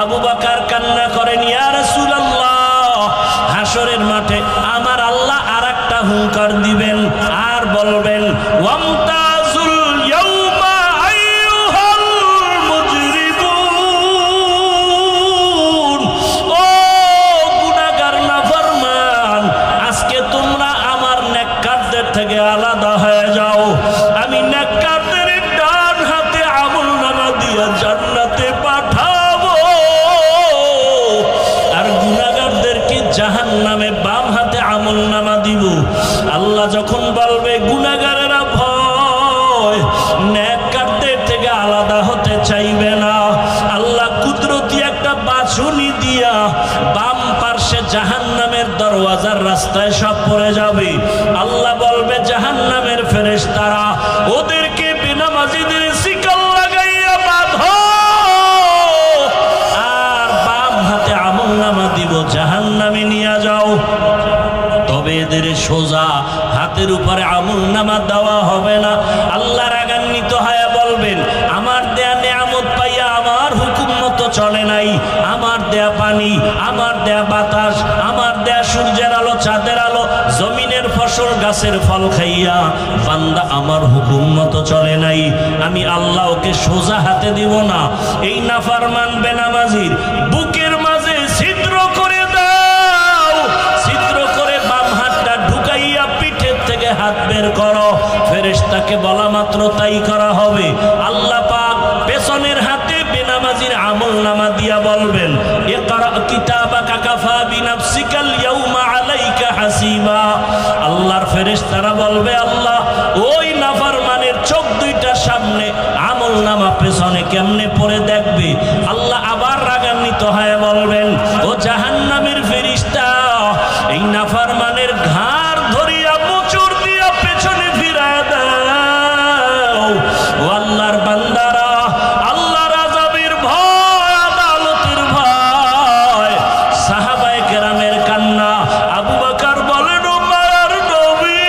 আবু বকর কান্না করেন, ইয়া রাসূলুল্লাহ, হাসরের মাঠে আমার আল্লাহ আরেকটা হুঙ্কার দিবেন আর বলবেন, ওয়ামতাজুল ইয়াউমা আইয়ুহাল মুজরিমুন, ও গুনাহগার নাফরমান, আজকে তোমরা আমার নেককারদের থেকে আলাদা হয়ে যাও। আমি নেককারদের ডান হাতে আমলনামা দিয়ে জান্নাতে পাঠাবো, আর গুনাহগারদেরকে জাহান্নামে বাম হাতে আমলনামা দিব। আল্লাহ যখন বলবে গুনাহগারেরা ভয়, নেককারদের থেকে আলাদা হতে চাইবে না, আল্লাহ কুদরতি একটা বাছুনি দিয়া বাম পার্শ্বে জাহান্নামের দরওয়াজার রাস্তায় সব পড়ে যাবে। আল্লাহ বলবে জাহান্নামের ফেরেশতারা, ওদেরকে বেনামাজিদের শিকল লাগাইয়া বাঁধো, আর বাম হাতে আমলনামা দিব, জাহান্নামে নিয়ে যাও। তবে এদের সোজা হাতের উপরে আমলনামা দেওয়া হবে না। আল্লাহ রাগান্বিত হয়ে বলবেন, আমার দেয়া নিয়ামত পাইয়া আমার হুকুম মতো চলে নাই, আমার দেয়া পানি, আমার দেয়া বাতাস, আমার দেয়া সূর্যের আলো, চাঁদের আলো, জমিনের ফসল, গাছের ফল খাইয়া বান্দা আমার হুকুম মতো চলে নাই, আমি আল্লাহ ওকে সোজা হাতে দিব না। এই নাফরমান বেনামাজির বুকের মাঝে ছিদ্র করে দাও, ছিদ্র করে বাম হাতটা ঢুকাইয়া পিঠের থেকে হাত বের করো। ফেরেশতাকে বলা মাত্র তাই করা হবে। আল্লাহ পাক পেছনের হাতে বেনামাজির আমলনামা দিয়া বলবেন, ইকরা কিতাবাকা কাফা বিনাফসিকাল ইয়াউমা আলাইকা হাসিবা। আল্লাহর ফেরেশতারা বলবে, আল্লাহ ওই নাফরমানের চোখ দুইটা সামনে, আমলনামা পেছনে কেমনে পড়ে দেখবে? আল্লাহ আবার রাগান্বিত হয়ে বলবেন, ও জাহান্নামের ফেরেশতা, এই নাফরমানের ঘাড় ধরিয়া মোচড় দিয়া পেছনে ফিরায় দাও। ও আল্লাহর বান্দারা, আল্লাহর আযাবের ভয়, আদালতের ভয়, সাহাবায়ে কেরামের কান্না। আবু বকর বলেন, ও মায়ার নবী,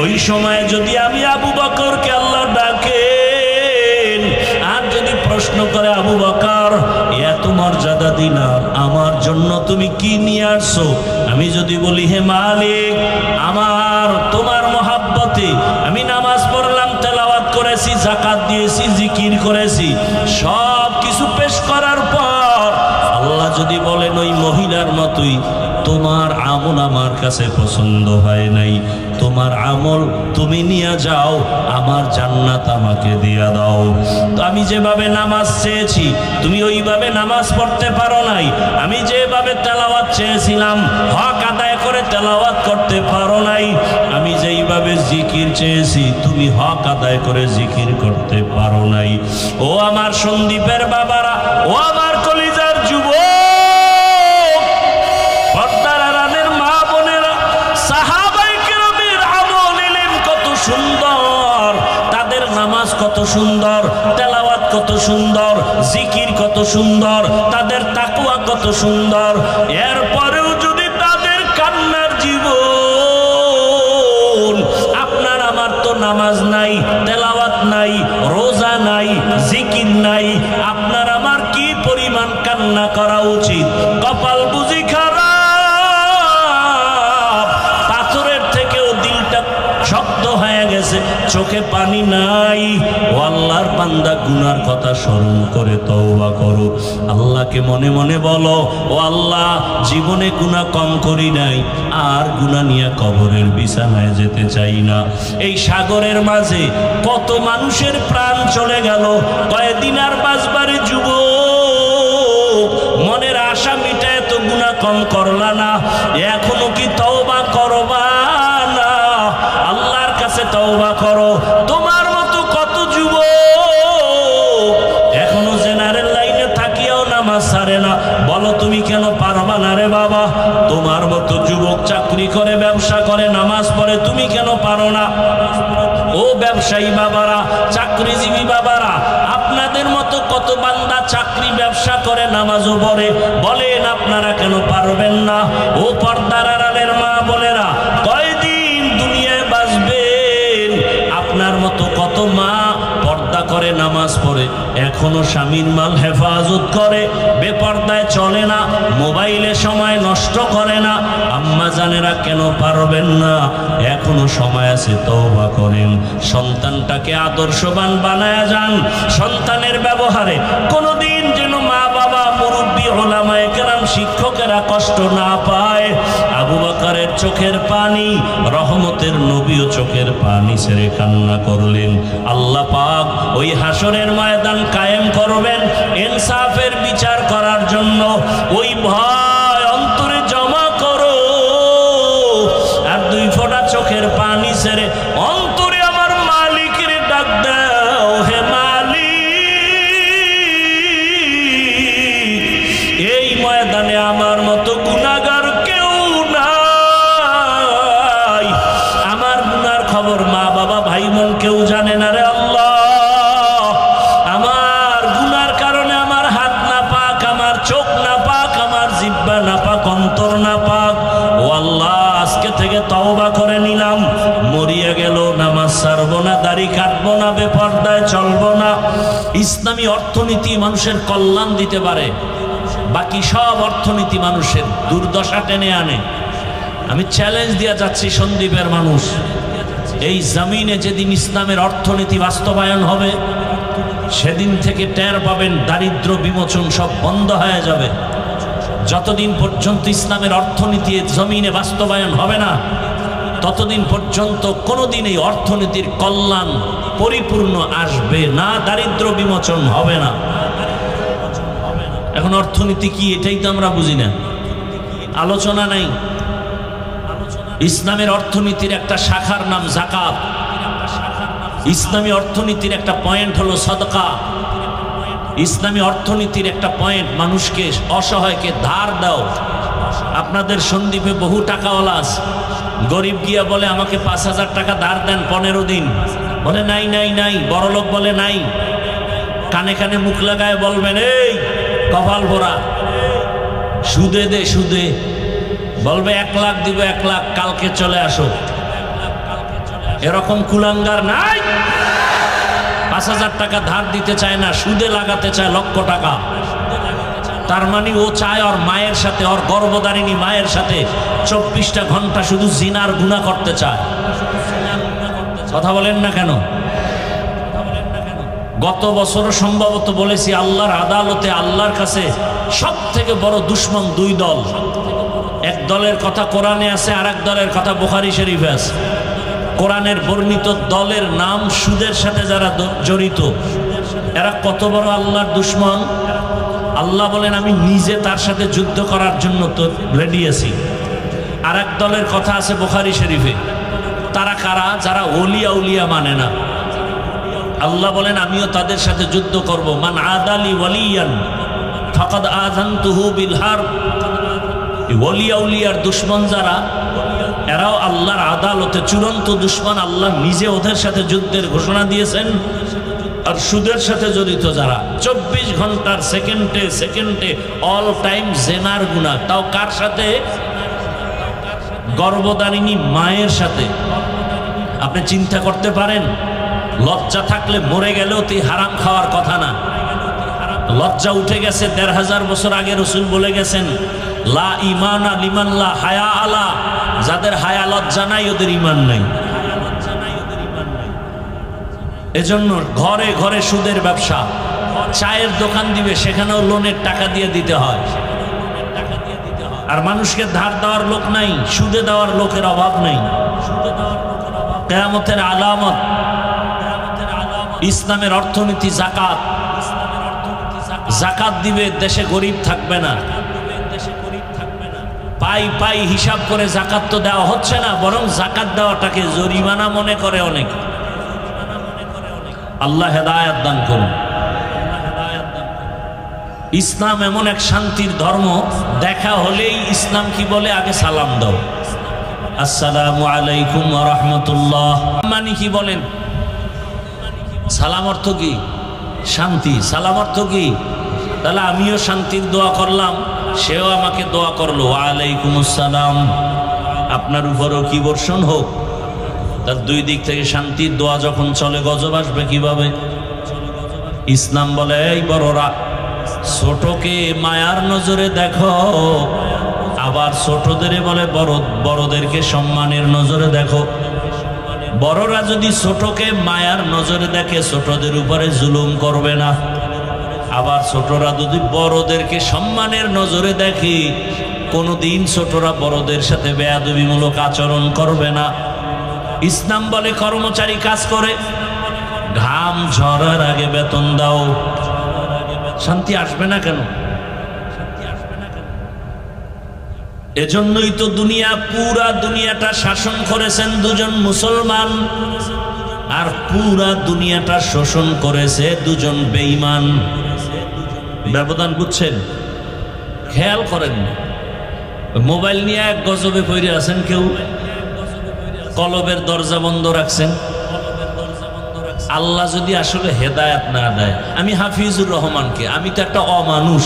ওই সময় যদি আমি আবু বকরকে আল্লাহ ডাকেন আর যদি প্রশ্ন করে, আবু বকর এত মর্যাদা দিলাম, আমার জন্য তুমি কি নিয়ে আসছো? আমি যদি বলি, হে মালিক, আমার তোমার মহাব্বতে আমি নামাজ পড়লাম, তেলাওয়াত করেছি, যাকাত দিয়েছি, জিকির করেছি, সব কিছু পেশ করার পর আল্লাহ যদি বলেন ওই মহিলার মতোই তোমার আমল আমার কাছে পছন্দ হয় নাই, তোমার আমল তুমি নিয়ে যাও, আমার জান্নাত আমাকে দিয়ে দাও। তো আমি যেভাবে নামাজ চেয়েছি তুমি ওইভাবে নামাজ পড়তে পারো নাই, আমি যেভাবে তেলাওয়াত চেয়েছিলাম হক আদায় করে তেলাওয়াত করতে পারো নাই, আমি যেইভাবে জিকির চেয়েছি তুমি হক আদায় করে জিকির করতে পারো নাই। ও আমার সন্দীপের বাবারা, ও আমার কলিজার যুবক, পর্দার আড়ালের মা বোনেরা, সাহাবায়ে কেরামের আমল ইলম কত সুন্দর, তাদের নামাজ কত সুন্দর, তেলাওয়াত কত সুন্দর, জিকির কত সুন্দর, তাদের তাকওয়া কত সুন্দর। এরপরেও যদি তাদের কান্নার জীবন, আপনার আমার তো নামাজ নাই, তেলাওয়াত নাই, রোজা নাই, জিকির নাই, আপনার আমার কি পরিমাণ কান্না করা উচিত? কপাল বুঝি খারাপ, পাথরের থেকেও দিলটা শক্ত হয়ে গেছে, চোখে পানি নাই। ও আল্লাহর বান্দা, গুনার কথা স্মরণ করে তওবা করো, আল্লাহকে মনে মনে বলো, ও আল্লাহ, জীবনে গুনাহ কম করি নাই, আর গুনাহ নিয়ে কবরের বিছানায় যেতে চাই না। এই সাগরের মাঝে কত মানুষের প্রাণ চলে গেল, কয়েকদিন আর বাঁচবারে যুবক, মনের আশা মিটায় তো গুনাহ কম করলা না, এখনো কি তওবা করবা না? আল্লাহর কাছে তওবা করো। তোমার মতো কত যুবক এখনো জেনারেল লাইনে থাকিয়াও নামাজ ছাড়ে না, বলো তুমি কেন পারবা না রে বাবা? তোমার মতো যুবক চাকরি করে, ব্যবসা করে, নামাজ পড়ে, তুমি কেন পারো না? ও ব্যবসায়ী বাবারা, চাকরিজীবী বাবারা, আপনাদের মতো কত বান্দা চাকরি ব্যবসা করে, নামাজও পড়ে, বলেন আপনারা কেন পারবেন না? ও পর্দার আড়ালের মা বোনেরা, কয়দিন দুনিয়ায় বাঁচবেন? আপনার মতো কত মা পর্দা করে, নামাজ পড়ে, এখনো স্বামীর মাল হেফাজত করে, বেপর্দায় চলে না, মোবাইলে সময় নষ্ট করে না। আম্মা জানেরা কেন পারবেন না? এখনো সময় আছে, তওবা করেন। সন্তানটাকে আদর্শবান বানায়া যান। সন্তানের ব্যবহারে কোনোদিন যেন মা বাবা, মুরব্বী, উলামায়ে কেরাম, শিক্ষকেরা কষ্ট না পায়। আবু বকরের চোখের পানি, রহমতের নবীও চোখের পানি ছেড়ে কান্না করলেন। আল্লাহ পাক ওই হাসরের ময়দান কায়েম করবেন ইনসাফের বিচার করার জন্য। ওই ভয় অন্তরে জমা করো, আর 2 ফোঁটা চোখের পানি ছেড়ে অন্তরে আমার মালিকের ডাক দাও, হে মালিক, এই ময়দানে আমার মতো গুনাহগার কেউ নাই। আমার গুনার খবর মা বাবা, ভাই বোন কেউ জানে না রে আল্লাহ। আমার গুনার কারণে আমার হাত না পাক, আমার চোখ না পাক, আমার জিহ্বা না পাক, অন্তর না পাক। ও আল্লাহ, আজকে থেকে তওবা করে নিলাম। মরিয়া গেল নামাজ ছাড়বো না, দাড়ি কাটবো না, বেপর্দায় চলবো না। ইসলামী অর্থনীতি মানুষের কল্যাণ দিতে পারে, বাকি সব অর্থনীতি মানুষের দুর্দশা টেনে আনে। আমি চ্যালেঞ্জ দিয়ে যাচ্ছি সন্দ্বীপের মানুষ, এই জমিনে যেদিন ইসলামের অর্থনীতি বাস্তবায়ন হবে, সেদিন থেকে টের পাবেন দারিদ্র বিমোচন সব বন্ধ হয়ে যাবে। যতদিন পর্যন্ত ইসলামের অর্থনীতি জমিনে বাস্তবায়ন হবে না, ততদিন পর্যন্ত কোনোদিন এই অর্থনীতির কল্যাণ পরিপূর্ণ আসবে না, দারিদ্র বিমোচন হবে না। এখন অর্থনীতি কি, এটাই তো আমরা বুঝি না, আলোচনা নাই। ইসলামের অর্থনীতির একটা শাখার নাম যাকাত। ইসলামী অর্থনীতির একটা পয়েন্ট হলো সাদকা। ইসলামী অর্থনীতির একটা পয়েন্ট মানুষকে, অসহায়কে ধার দাও। আপনাদের সন্দ্বীপে বহু টাকাওয়ালা আছে, গরিব গিয়া বলে আমাকে 5,000 টাকা ধার দেন 15 দিন, বলে নাই নাই নাই। বড়লোক বলে নাই, কানে কানে মুখ লাগায় বলবেন এই কপাল ভরা, সুদে দে সুদে। বলবে 1 লাখ দিব, 1 লাখ, কালকে চলে আসো। এরকম কুলাঙ্গার নাই? 5,000 টাকা ধার দিতে চায় না, সুদে লাগাতে চায় লক্ষ টাকা। তার মানে ও চায় ওর মায়ের সাথে, ওর গর্ভধারিণী মায়ের সাথে 24টা ঘন্টা শুধু জিনার গুনাহ করতে চায়। কথা বলেন না কেন? গত বছরও সম্ভবত বলেছি, আল্লাহর আদালতে আল্লাহর কাছে সব থেকে বড় দুশ্মন 2 দল। এক দলের কথা কোরআনে আছে, আর এক দলের কথা বুখারী শরীফে আছে। কোরআনের বর্ণিত দলের নাম সুদের সাথে যারা জড়িত, এরা কত বড় আল্লাহর দুশ্মন। আল্লাহ বলেন আমি নিজে তার সাথে যুদ্ধ করার জন্য তো রেডি আছি। আর এক দলের কথা আছে বুখারী শরীফে, তারা কারা? যারা ওলিয়া উলিয়া মানে না। আল্লাহ বলেন আমিও তাদের সাথে যুদ্ধ করব। মান আদালি ওয়ালিয়ান ফাকাদ আযানতুহু বিল হারব। ওলিয়া উলিয়ার দুশ্মন যারা, এরাও আল্লাহর আদালতে চূড়ান্ত দুশ্মন। আল্লাহ নিজে ওদের সাথে যুদ্ধের ঘোষণা দিয়েছেন। আর সুদের সাথে জড়িত যারা 24 ঘন্টার সেকেন্ডে সেকেন্ডে অল টাইম জেনার গুনাহ, তাও কার সাথে? গর্ভধারিণী মায়ের সাথে। আপনি চিন্তা করতে পারেন, লজ্জা থাকলে মরে গেলেও তুই হারাম খাওয়ার কথা না। লজ্জা উঠে গেছে 1500 বছর আগে রাসূল বলে গেছেন, লা ঈমানা লিমান লা হায়া আলা। যাদের হায়া লজ্জা নাই ওদের ঈমান নাই। এজন্য ঘরে ঘরে সুদের ব্যবসা। চায়ের দোকান দিবে, সেখানেও লোনের টাকা দিয়ে দিতে হয়। আর মানুষকে ধার দেওয়ার লোক নাই, সুদে দেওয়ার লোকের অভাব নেই। কিয়ামতের আলামত ইসলামের অর্থনীতি যাকাত। যাকাত দিবে, দেশে গরিব থাকবে না। পাই পাই হিসাব করে যাকাত তো দেওয়া হচ্ছে না, বরং যাকাত দেওয়াটাকে জরিমানা মনে করে অনেক। আল্লাহ হেদায়েত দান করুন। ইসলাম এমন এক শান্তির ধর্ম, দেখা হলেই ইসলাম কি বলে? আগে সালাম দাও, আসসালামু আলাইকুম ওয়া রাহমাতুল্লাহ। মানে কি বলেন? সালাম অর্থ কি? শান্তি। সালাম অর্থ কি? তাহলে আমিও শান্তির দোয়া করলাম, সেও আমাকে দোয়া করলো, ওয়া আলাইকুম আসসালাম, আপনার উপরও কি বর্ষণ হোক। তার 2 দিক থেকে শান্তির দোয়া যখন চলে, গজব আসবে কিভাবে? ইসলাম বলে, এই বড়রা, ছোটকে মায়ার নজরে দেখো, আবার ছোটদের বলে বড়দেরকে সম্মানের নজরে দেখো। বড়রা যদি ছোটকে মায়ার নজরে দেখে, ছোটদের উপরে জুলুম করবে না। আবার ছোটরা যদি বড়দেরকে সম্মানের নজরে দেখে, কোনোদিন ছোটরা বড়দের সাথে বেয়াদবিমূলক আচরণ করবে না। ইসলাম বলে, কর্মচারী কাজ করে, ঘাম ঝরার আগে বেতন দাও। শান্তি আসবে না কেন? এজন্যই তো পুরা দুনিয়াটা শাসন করেছেন দুজন মুসলমান, আর পুরা দুনিয়াটা শোষণ করেছে দুজন বেঈমান। ব্যবধান বুঝছেন? খেয়াল করেন, মোবাইল নিয়ে এক গজবে পড়ে আছেন, কেউ কলবের দরজা বন্ধ রাখছেন। আল্লাহ যদি আসলে হেদায়েত না দেয়, আমি হাফিজুর রহমানকে, আমি তো একটা অমানুষ,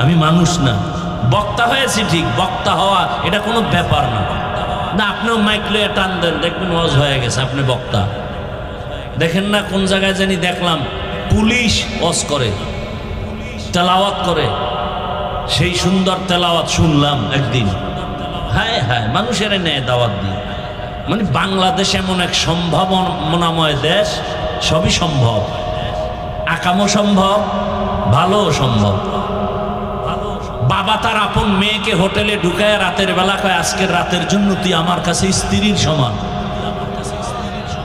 আমি মানুষ না। বক্তা হয়েছি ঠিক, বক্তা হওয়া এটা কোনো ব্যাপার না। না, আপনিও মাইক লয়ে টান দেন, দেখবেন ওয়াজ হয়ে গেছে, আপনি বক্তা। দেখেন না কোন জায়গায় জানি দেখলাম পুলিশ ওয়াজ করে, তেলাওয়াত করে, সেই সুন্দর তেলাওয়াত শুনলাম একদিন। হায় হায়, মানুষের নেয় দাওয়াত দিয়ে। মানে বাংলাদেশ এমন এক সম্ভাবনাময় দেশ, সবই সম্ভব, আকামও সম্ভব, ভালোও সম্ভব। বাবা তার আপন মেয়েকে হোটেলে ঢুকায় রাতের বেলা কয়, আজকের রাতের জন্য তুই আমার কাছে স্ত্রীর সমান।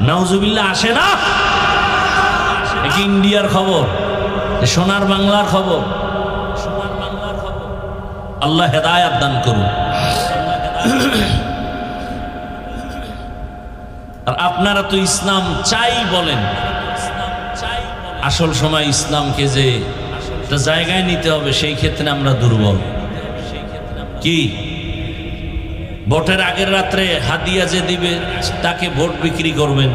নাউজুবিল্লাহ, আসে না? কি ইন্ডিয়ার খবর, সোনার বাংলার খবর। আল্লাহ হেদায়েত দান করুন। আর আপনারা তো ইসলাম চাই বলেন, আসল সময় ইসলামকে যে একটা জায়গায় নিতে হবে, সেই ক্ষেত্রে আমরা দুর্বল। কি ভোটের আগের রাত্রে হাদিয়া যে দিবে তাকে ভোট বিক্রি করবেন?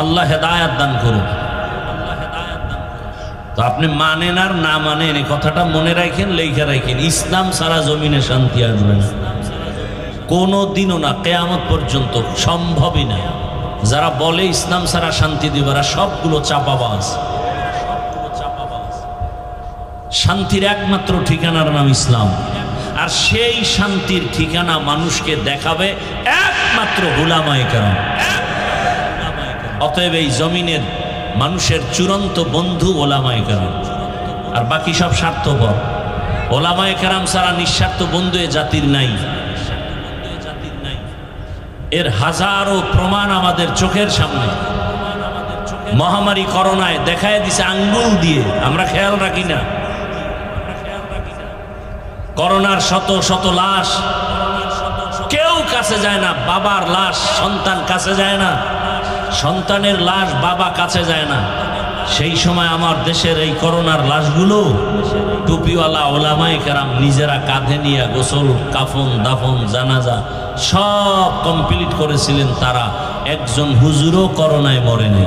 আল্লাহ হেদায়েত দান করুন। তো আপনি মানেন আর না মানেন, এই কথাটা মনে রাখেন, লেখা রাখেন। ইসলাম সারা জমিনে শান্তি আসবে না, কোনো দিনও না, কিয়ামত পর্যন্ত সম্ভবই না। যারা বলে ইসলাম সারা শান্তি দিবে, সবগুলো চাপাবাজ। শান্তির একমাত্র ঠিকানার নাম ইসলাম, আর সেই শান্তির ঠিকানা মানুষকে দেখাবে একমাত্র উলামায়ে কেরাম। অতএব এই জমিনের মানুষের চূড়ান্ত বন্ধু ওলামায়ে কেরাম, আর বাকি সব স্বার্থপর। ওলামায়ে কেরাম ছাড়া নিঃস্বার্থ বন্ধু এ জাতির নাই। এর হাজারো প্রমাণ আমাদের চোখের সামনে। মহামারী করোনায় দেখায় দিছে আঙ্গুল দিয়ে, আমরা খেয়াল রাখি না। করোনার শত শত লাশ, কেউ কাছে যায় না। বাবার লাশ সন্তান কাছে যায় না, সন্তানের লাশ বাবা কাছে যায় না। সেই সময় আমার দেশের এই করোনার লাশগুলো টুপিওয়ালা ওলামায়ে কেরাম নিজেরা কাঁধে নিয়ে গোসল, কাফন, দাফন, জানাজা সব কমপ্লিট করেছিলেন। তারা একজন হুজুরও করোনায় মরেনি।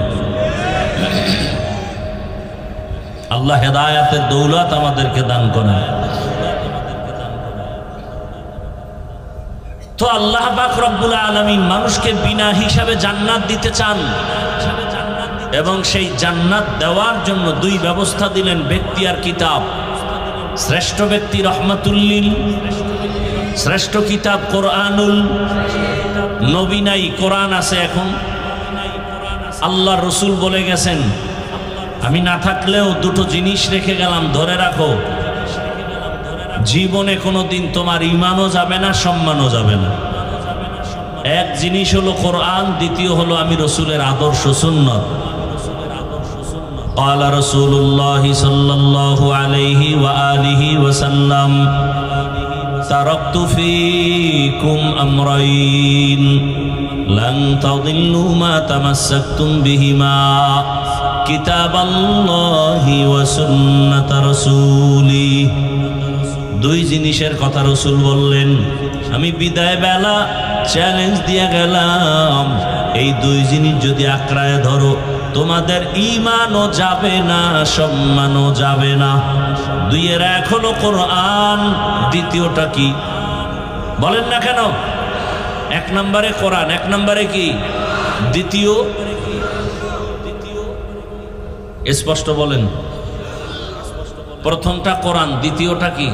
আল্লাহ হেদায়েতের দৌলত আমাদেরকে দান করেন। তো আল্লাহ পাক রব্বুল আলামিন মানুষকে বিনা হিসাবে জান্নাত দিতে চান, এবং সেই জান্নাত দেওয়ার জন্য দুই ব্যবস্থা দিলেন, ব্যক্তি আর কিতাব। শ্রেষ্ঠ ব্যক্তি রহমাতুল্লিল, শ্রেষ্ঠ কিতাব কোরআনুল। নবী নাই, কোরআন আছে। এখন আল্লাহ রসুল বলে গেছেন, আমি না থাকলেও দুটো জিনিস রেখে গেলাম, ধরে রাখো। জীবনে কোনোদিন তোমার ঈমানও যাবে না, সম্মানও যাবে না। এক জিনিস হলো কোরআন, দ্বিতীয় হলো আমি রসুলের আদর্শ সুন্নাত। قال رسول الله صلى الله عليه وآله وسلم تركت فيكم أمرين لن تضلوا ما تمسكتم بهما كتاب الله وسنة رسولي। দুই জিনিসের কথা রসুল বললেন, আমি বিদায় বেলা চ্যালেঞ্জ দিয়ে গেলাম, এই দুই জিনিস যদি আঁকড়ায় ধরো তোমাদের ঈমানও যাবে না, সম্মানও যাবে না। দুইয়ের এক হলো কোরআন, দ্বিতীয়টা কি বলেন না কেন? এক নম্বরে কোরআন, এক নম্বরে কি? দ্বিতীয় স্পষ্ট বলেন। প্রথমটা কোরআন, দ্বিতীয়টা কি?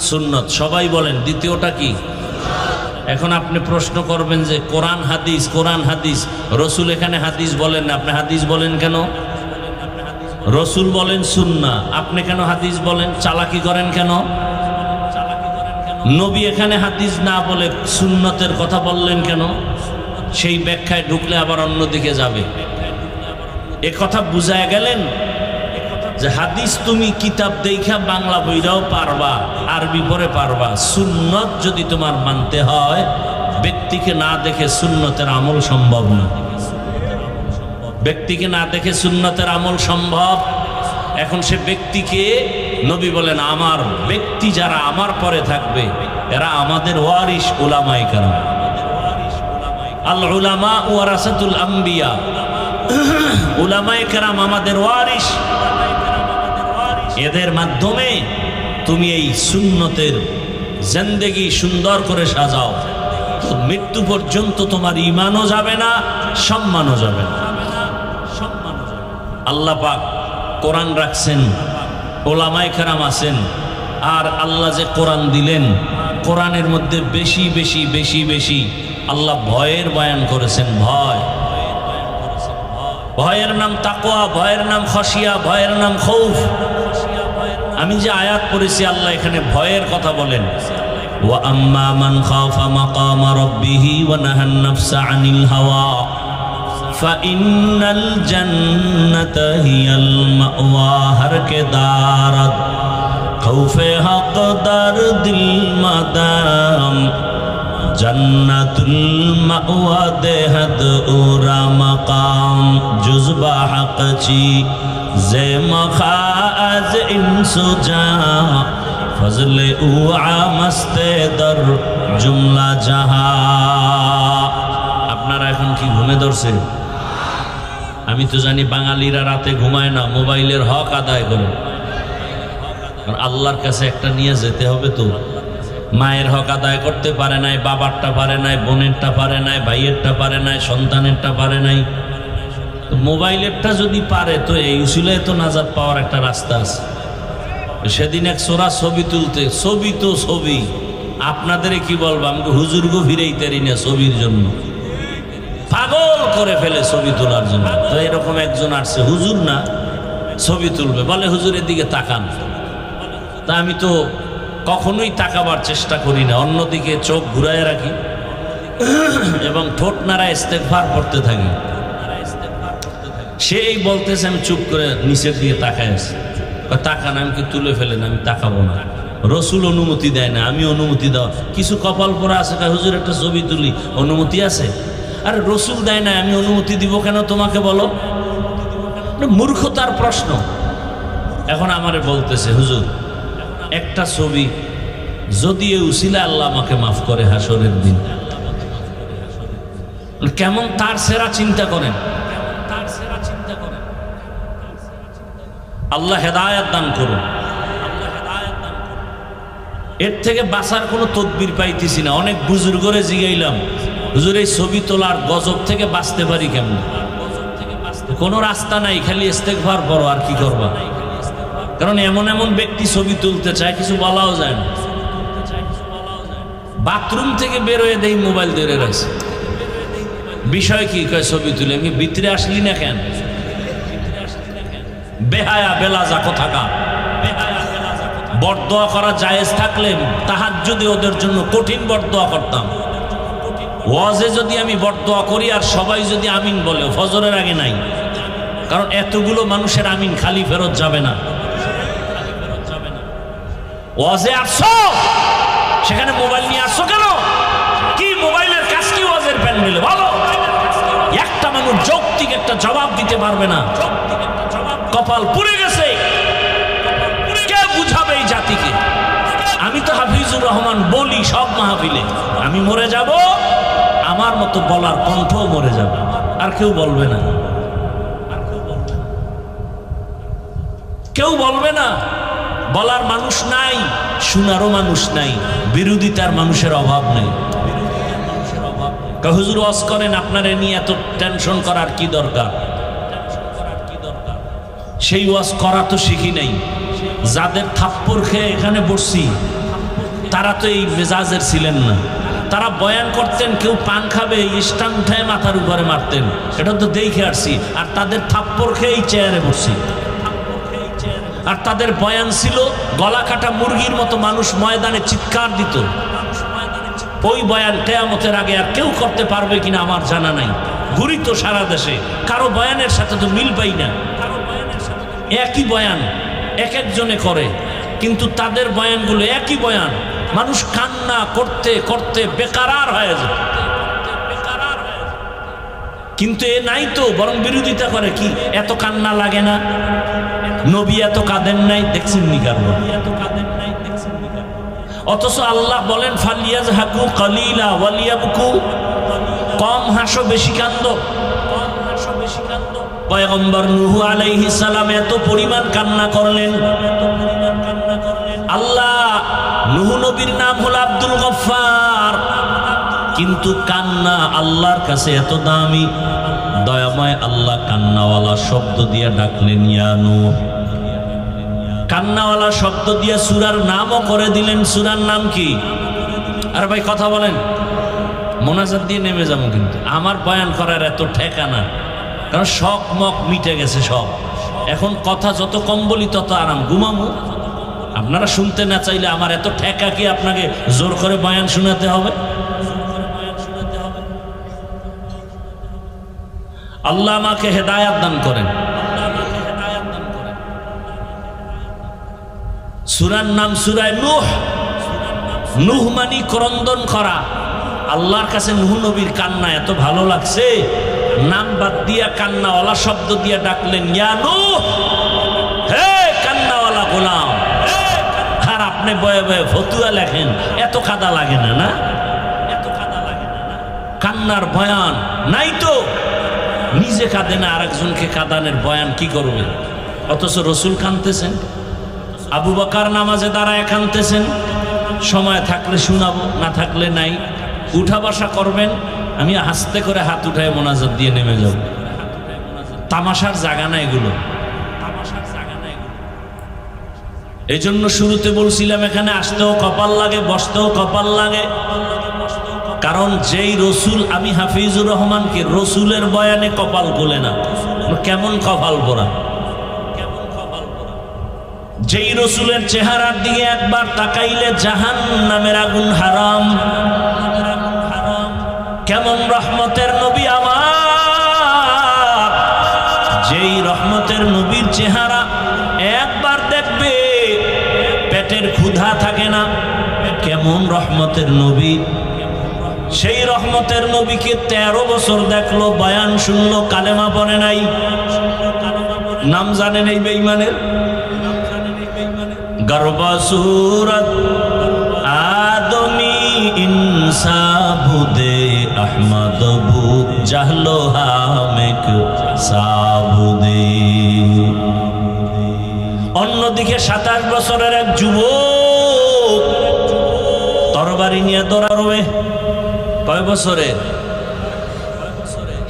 সুন্নত। সবাই বলেন দ্বিতীয়টা কি? এখন আপনি প্রশ্ন করবেন যে কোরআন হাদিস, কোরআন হাদিস, রসুল এখানে হাদিস বলেন না, আপনি হাদিস বলেন কেন? রসুল বলেন সুন্নাহ, আপনি কেন হাদিস বলেন? চালাকি করেন কেন? নবী এখানে হাদিস না বলে সুন্নতের কথা বললেন কেন? সেই ব্যাখ্যায় ঢুকলে আবার অন্যদিকে যাবে। এ কথা বুঝায় গেলেন যে হাদিস তুমি কিতাব দেখা বাংলা বইরাও পারবা, আরবি পরে পারবা, সুন্নত যদি তোমার মানতে হয় ব্যক্তিকে না দেখে সুন্নতের আমল সম্ভব না। ব্যক্তিকে না দেখে সুন্নতের আমল সম্ভব। এখন সে ব্যক্তিকে নবী বলেন আমার ব্যক্তি যারা আমার পরে থাকবে এরা আমাদের ওয়ারিস উলামায়ে কেরাম। আল উলামা ওয়ারাসাতুল আম্বিয়া, উলামায়ে কেরাম আমাদের ওয়ারিস। এদের মাধ্যমে তুমি এই সুন্নতের জিন্দেগি সুন্দর করে সাজাও, তো মৃত্যু পর্যন্ত তোমার ঈমানও যাবে না, সম্মানও যাবে না। আল্লাহ পাক কোরআন রাখছেন, ওলামায়ে কেরাম আছেন, আর আল্লাহ যে কোরআন দিলেন, কোরআনের মধ্যে বেশি বেশি বেশি বেশি আল্লাহ ভয়ের বয়ান করেছেন। ভয়, ভয়ের নাম তাকওয়া, ভয়ের নাম খাশিয়া, ভয়ের নাম খৌফ। আমি যে আয়াত পড়েছি আল্লাহ এখানে ভয়ের কথা বলেন, ওয়া আম্মা মান খাফা মাকামা রাব্বিহি ওয়া নাহান নাফসা আনিল হাওয়া ফাইন্নাল জান্নাতা হিয়াল মাওয়া। হর কে দারদ খৌফে হকদার দিল মাদাম জান্নাতুল মাওয়া দেহদ উরা মাকাম জুজবা হকচি জে মখাজ ইনসুজা ফজলে উআ মস্তে দর জুমলা জাহা। আপনারা এখন কি ঘুমে ধরছে? আমি তো জানি বাঙালিরা রাতে ঘুমায় না, মোবাইলের হক আদায় করে। আল্লাহর কাছে একটা নিয়ে যেতে হবে তো। মায়ের হক আদায় করতে পারে নাই, বাবারটা পারে নাই, বোনেরটা পারে নাই, ভাইয়েরটা পারে নাই, সন্তানেরটা পারে নাই, মোবাইলেরটা যদি পারে তো এই উসিলায় তো নাজাত পাওয়ার একটা রাস্তা আছে। সেদিন এক সোরা ছবি তুলতে, ছবি তো ছবি, আপনাদের কি বলবো, আমাকে হুজুরগো ফিরাইতেরি না ছবির জন্য, পাগল করে ফেলে ছবি তোলার জন্য। তো এরকম একজন আসছে, হুজুর না, ছবি তুলবে, বলে হুজুরের দিকে তাকান। তা আমি তো কখনোই তাকাবার চেষ্টা করি না, অন্যদিকে চোখ ঘুরায় রাখি এবং ঠোঁট নাড়ায় ইস্তেগফার করতে থাকি। সেই বলতেছে আমি চুপ করে নিচের দিকে তাকায় আছি। তাকান, আমি কি তুলে ফেলেন, আমি তাকাবো না। রসুল অনুমতি দেয় না, আমি অনুমতি দেওয়া। কিছু কপাল পরা আছে, হুজুর একটা ছবি তুলি, অনুমতি আছে? আরে রসুল দেয় না, আমি অনুমতি দিব কেন তোমাকে বলো? মূর্খতার প্রশ্ন। এখন আমারে বলতেছে হুজুর একটা ছবি যদি এ উসিলা আল্লাহ আমাকে মাফ করে হাসরের দিন, কেমন তার সেরা চিন্তা করেন। আল্লাহ হেদায়েত দান করুন। এর থেকে বাঁচার কোনো তদবির পাইতেছি না। অনেক বুজুর্গরে জিগাইলাম, হুজুর এই ছবি তোলার গজব থেকে বাঁচতে পারি কেমন? কোনো রাস্তা নাই, খালি ইস্তেগফার করো, আর কি করবা? কারণ এমন এমন ব্যক্তি ছবি তুলতে চায়, কিছু বলাও যায় না। বাথরুম থেকে বেরোয় দেই মোবাইল ধরে রাখছে, বিষয় কি? কয় ছবি তুলে। আমি ভিতরে আসলি না কেন? বেহায়া বেলাজা কোথাকার। বরদোয়া করা জায়েজ থাকলে তাহাজ্জুদে ওদের জন্য কঠিন বরদোয়া করতাম। ওয়াজে যদি আমি বরদোয়া করি আর সবাই যদি আমিন বলে, ফজরের আগে নাই, কারণ এতগুলো মানুষের আমিন খালি ফেরত যাবে না। ওয়াজে আসছো, সেখানে মোবাইল নিয়ে আসছো কেন? কি মোবাইলের কাজ কি ওয়াজের প্যান্ডেলে? বলো, একটা মানুষ যৌক্তিক একটা জবাব দিতে পারবে না। কপাল পুড়ে গেছে, কে বুঝাবে এই জাতিকে? আমি তো হাফিজুর রহমান বলি সব মাহফিলে, আমি মরে যাব, আমার মতো বলার কণ্ঠও মরে যাবে, আর কেউ বলবে না, কেউ বলবে না। বলার মানুষ নাই, শোনারও মানুষ নাই, বিরোধিতার মানুষের অভাব নেই। হুজুর ওয়াজ করেন, আপনারে নিয়ে এত টেনশন করার কি দরকার? সেই ওয়াজ করা তো শিখি নাই। যাদের থাপ্পড় খেয়ে এখানে বসছি তারা তো এই মেজাজের ছিলেন না। তারা বয়ান করতেন, কেউ পান খাবে স্টান উঠায় মাথার উপরে মারতেন, এটা তো দেখে আসছি। আর তাদের থাপ্পড় খেয়ে এই চেয়ারে বসছি। আর তাদের বয়ান ছিল গলা কাটা মুরগির মতো, মানুষ ময়দানে চিৎকার দিত। ওই বয়ান কিয়ামতের আগে আর কেউ করতে পারবে কিনা আমার জানা নাই। ঘুরি তো সারা দেশে, কারো বয়ানের সাথে তো মিল পাই না। একই বয়ান এক একজনে করে, কিন্তু তাদের বয়ানগুলো একই বয়ান। মানুষ কান্না করতে করতে বেকারার হয়ে যায়। কিন্তু এ নাই তো, বরং বিরোধিতা করে। কি এত কান্না লাগে না? নবী এত কাঁদেন নাই, দেখছেন নি কারণ? অথচ আল্লাহ বলেন ফালিয়াজহাকু কালিলা ওয়ালিয়াবকু, কম হাসো বেশি কান্দো। পয়গম্বর নূহ আলাইহিস সালাম এত পরিমাণ কান্না করলেন। আল্লাহ নূহ নবীর নাম হলো আব্দুল গফফার, কিন্তু কান্না আল্লাহর কাছে এত দামি। দয়াময় আল্লাহ কান্নাওয়ালা শব্দ দিয়ে ডাকলেন, ইয়া নূহ। কান্নাওয়ালা শব্দ দিয়ে সূরার নামও করে দিলেন। সূরার নাম কি? আর ভাই কথা বলেন, মোনাজাত দিয়ে নেমে যাবো। কিন্তু আমার বয়ান করার এত ঠেকানা, কারণ শখ মক মিটে গেছে সব। এখন কথা যত কম বলি তত আরাম, ঘুমামো। আপনারা শুনতে না চাইলে আমার এত ঠেকা কি আপনাকে জোর করে বয়ান শোনাতে হবে? আল্লাহ আমাকে হেদায়াত দান করেন। সূরার নাম সূরা নূহ। নূহ মানি ক্রন্দন করা। আল্লাহর কাছে নূহ নবীর কান্না এত ভালো লাগছে, নাম বাদ দিয়া কান্নাওয়ালা শব্দ দিয়ে ডাকলেন, ইয়া নূহ, হে কান্নাওয়ালা গোলাম। আর আপনি বয়ে বয়ে ফতুয়া লেখেন, এত কাদা লাগে না? না, এত কাদা লাগে না? কান্নার বয়ান নাই তো। নিজে কাঁদে না, আরেকজনকে কাঁদানের বয়ান কি করবে? অথচ রসুল কাঁদতেছেন, আবু বকর নামাজে দাঁড়ায় কাঁদতেছেন। সময় থাকলে শোনাবো, না থাকলে নাই। উঠা বসা করবেন, আমি আস্তে করে হাত উঠায় মোনাজাত দিয়ে নেমে যাব। তামাশার জায়গা না এগুলো। এই জন্য শুরুতে বলছিলাম, এখানে আসতেও কপাল লাগে, বসতেও কপাল লাগে। কারণ যেই রসুল, আমি হাফিজুর রহমানকে রসুলের বয়ানে কপাল গোলে না। কেমন কপাল পোড়া! যেই রসুলের চেহারার দিকে একবার তাকাইলে জাহান্নামের আগুন হারাম। কেমন রহমতের নবী আমার! যেই রহমতের নবীর চেহারা একবার দেখবে পেটের ক্ষুধা থাকে না। কেমন রহমতের নবী! সেই রহমতের নবীকে 13 বছর দেখলো, বয়ান শুনলো, কালেমা পড়ে নাই। নাম জানেন এই বেঈমানের? গর্বা সুরত আদমি ইনসা বুদে আহমদ বু জাহলো হামেক সাবুদে। অন্যদিকে 27 বছরের এক যুবক তরবারি নিয়ে দৌড়াবে। কয় বছরের?